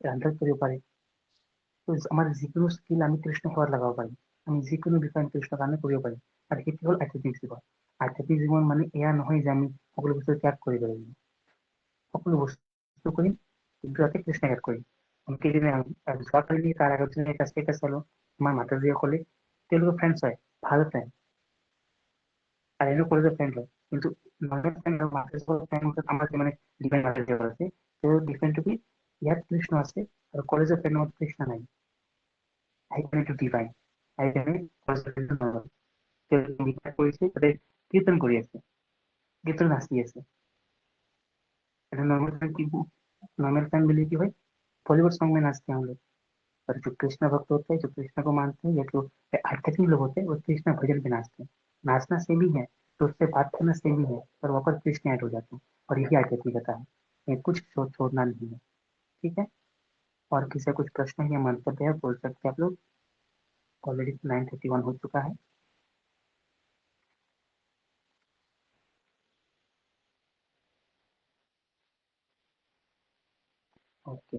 ৰান্ধাত কৰিব পাৰে আমাৰ যিকোনো স্কিল আমি কৃষ্ণ সেৱাত লগাব পাৰিম আমি যিকোনো বিষয় আমি কৃষ্ণৰ কাৰণে কৰিব পাৰিম আৰু সেইটো হ'ল আধ্যাত্মিক জীৱন মানে এয়া নহয় যে আমি সকলো বস্তু ত্যাগ কৰিব লাগিব সকলো বস্তু কৰিম বিগ্ৰহকে কৃষ্ণেৰ কৰি উনকি দিনে যোৱাকালি তাৰ আগত দিনে এটা ষ্টেটাছ চালো আমাৰ মাতাজীসকলে তেওঁলোকৰ ফ্ৰেণ্ডছ হয় ভাল ফ্ৰেণ্ড আৰু এনেও কলেজৰ ফ্ৰেণ্ড হয় কিন্তু নৰ্মেল ফ্ৰেণ্ড আৰু মাতাজীসকলৰ ফ্ৰেণ্ড মাজত আমাৰ মানে ডিফাৰেণ্ট মাতাজীসকল আছে তেওঁ ডিফাৰেণ্টটো কি ইয়াত কৃষ্ণ আছে আৰু কলেজৰ ফ্ৰেণ্ডৰ মাজত কৃষ্ণ নাই সেইকাৰণে এইটো ডিভাইন সেইকাৰণে কলেজৰ ফ্ৰেণ্ডটো নলয় তেওঁ বিশ্বাস কৰিছে তাতে কীৰ্তন কৰি আছে কীৰ্তন নাচি আছে এটা नॉर्मल फैन की नॉर्मल फैन बोले कि भाई बॉलीवुड सॉन्ग में नाचते हैं हम लोग और जो कृष्ण भक्त होते हैं जो कृष्ण को मानते हैं या जो आध्यात्मिक लोग होते हैं वो कृष्ण भजन पे नाचते हैं नाचना सेम ही है तो उससे बात करना सेम ही है पर वहाँ पर कृष्ण ऐड हो जाते हैं और यही आध्यात्मिकता है ये कुछ छोड़ना नहीं है ठीक है और किसी का कुछ प्रश्न या मंतव्य है बोल सकते हैं आप लोग ऑलरेडी 9:31 हो चुका है ओके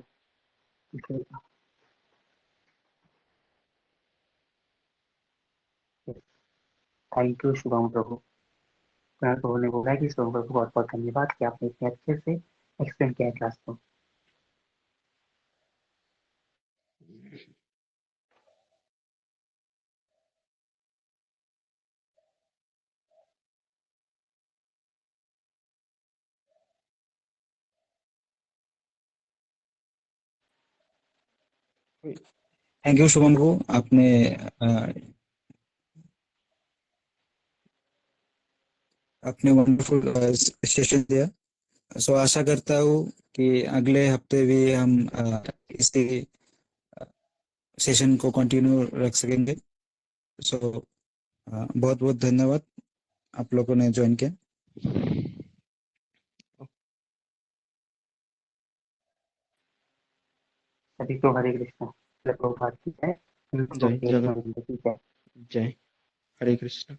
थैंक यू शुभम प्रभु कुणाल प्रभु ने बोला कि शुभम प्रभु बहुत बहुत धन्यवाद कि आपने इतने अच्छे से एक्सप्लेन किया है क्लास को थैंक यू शुभम को आपने अपने वंडरफुल सेशन दिया सो आशा करता हूँ कि अगले हफ्ते भी हम इसी सेशन को कंटिन्यू रख सकेंगे सो बहुत बहुत धन्यवाद आप लोगों ने ज्वाइन किया सभी को हरे कृष्णा प्रभुपाद की जय जय जगत ठीक है जय हरे कृष्ण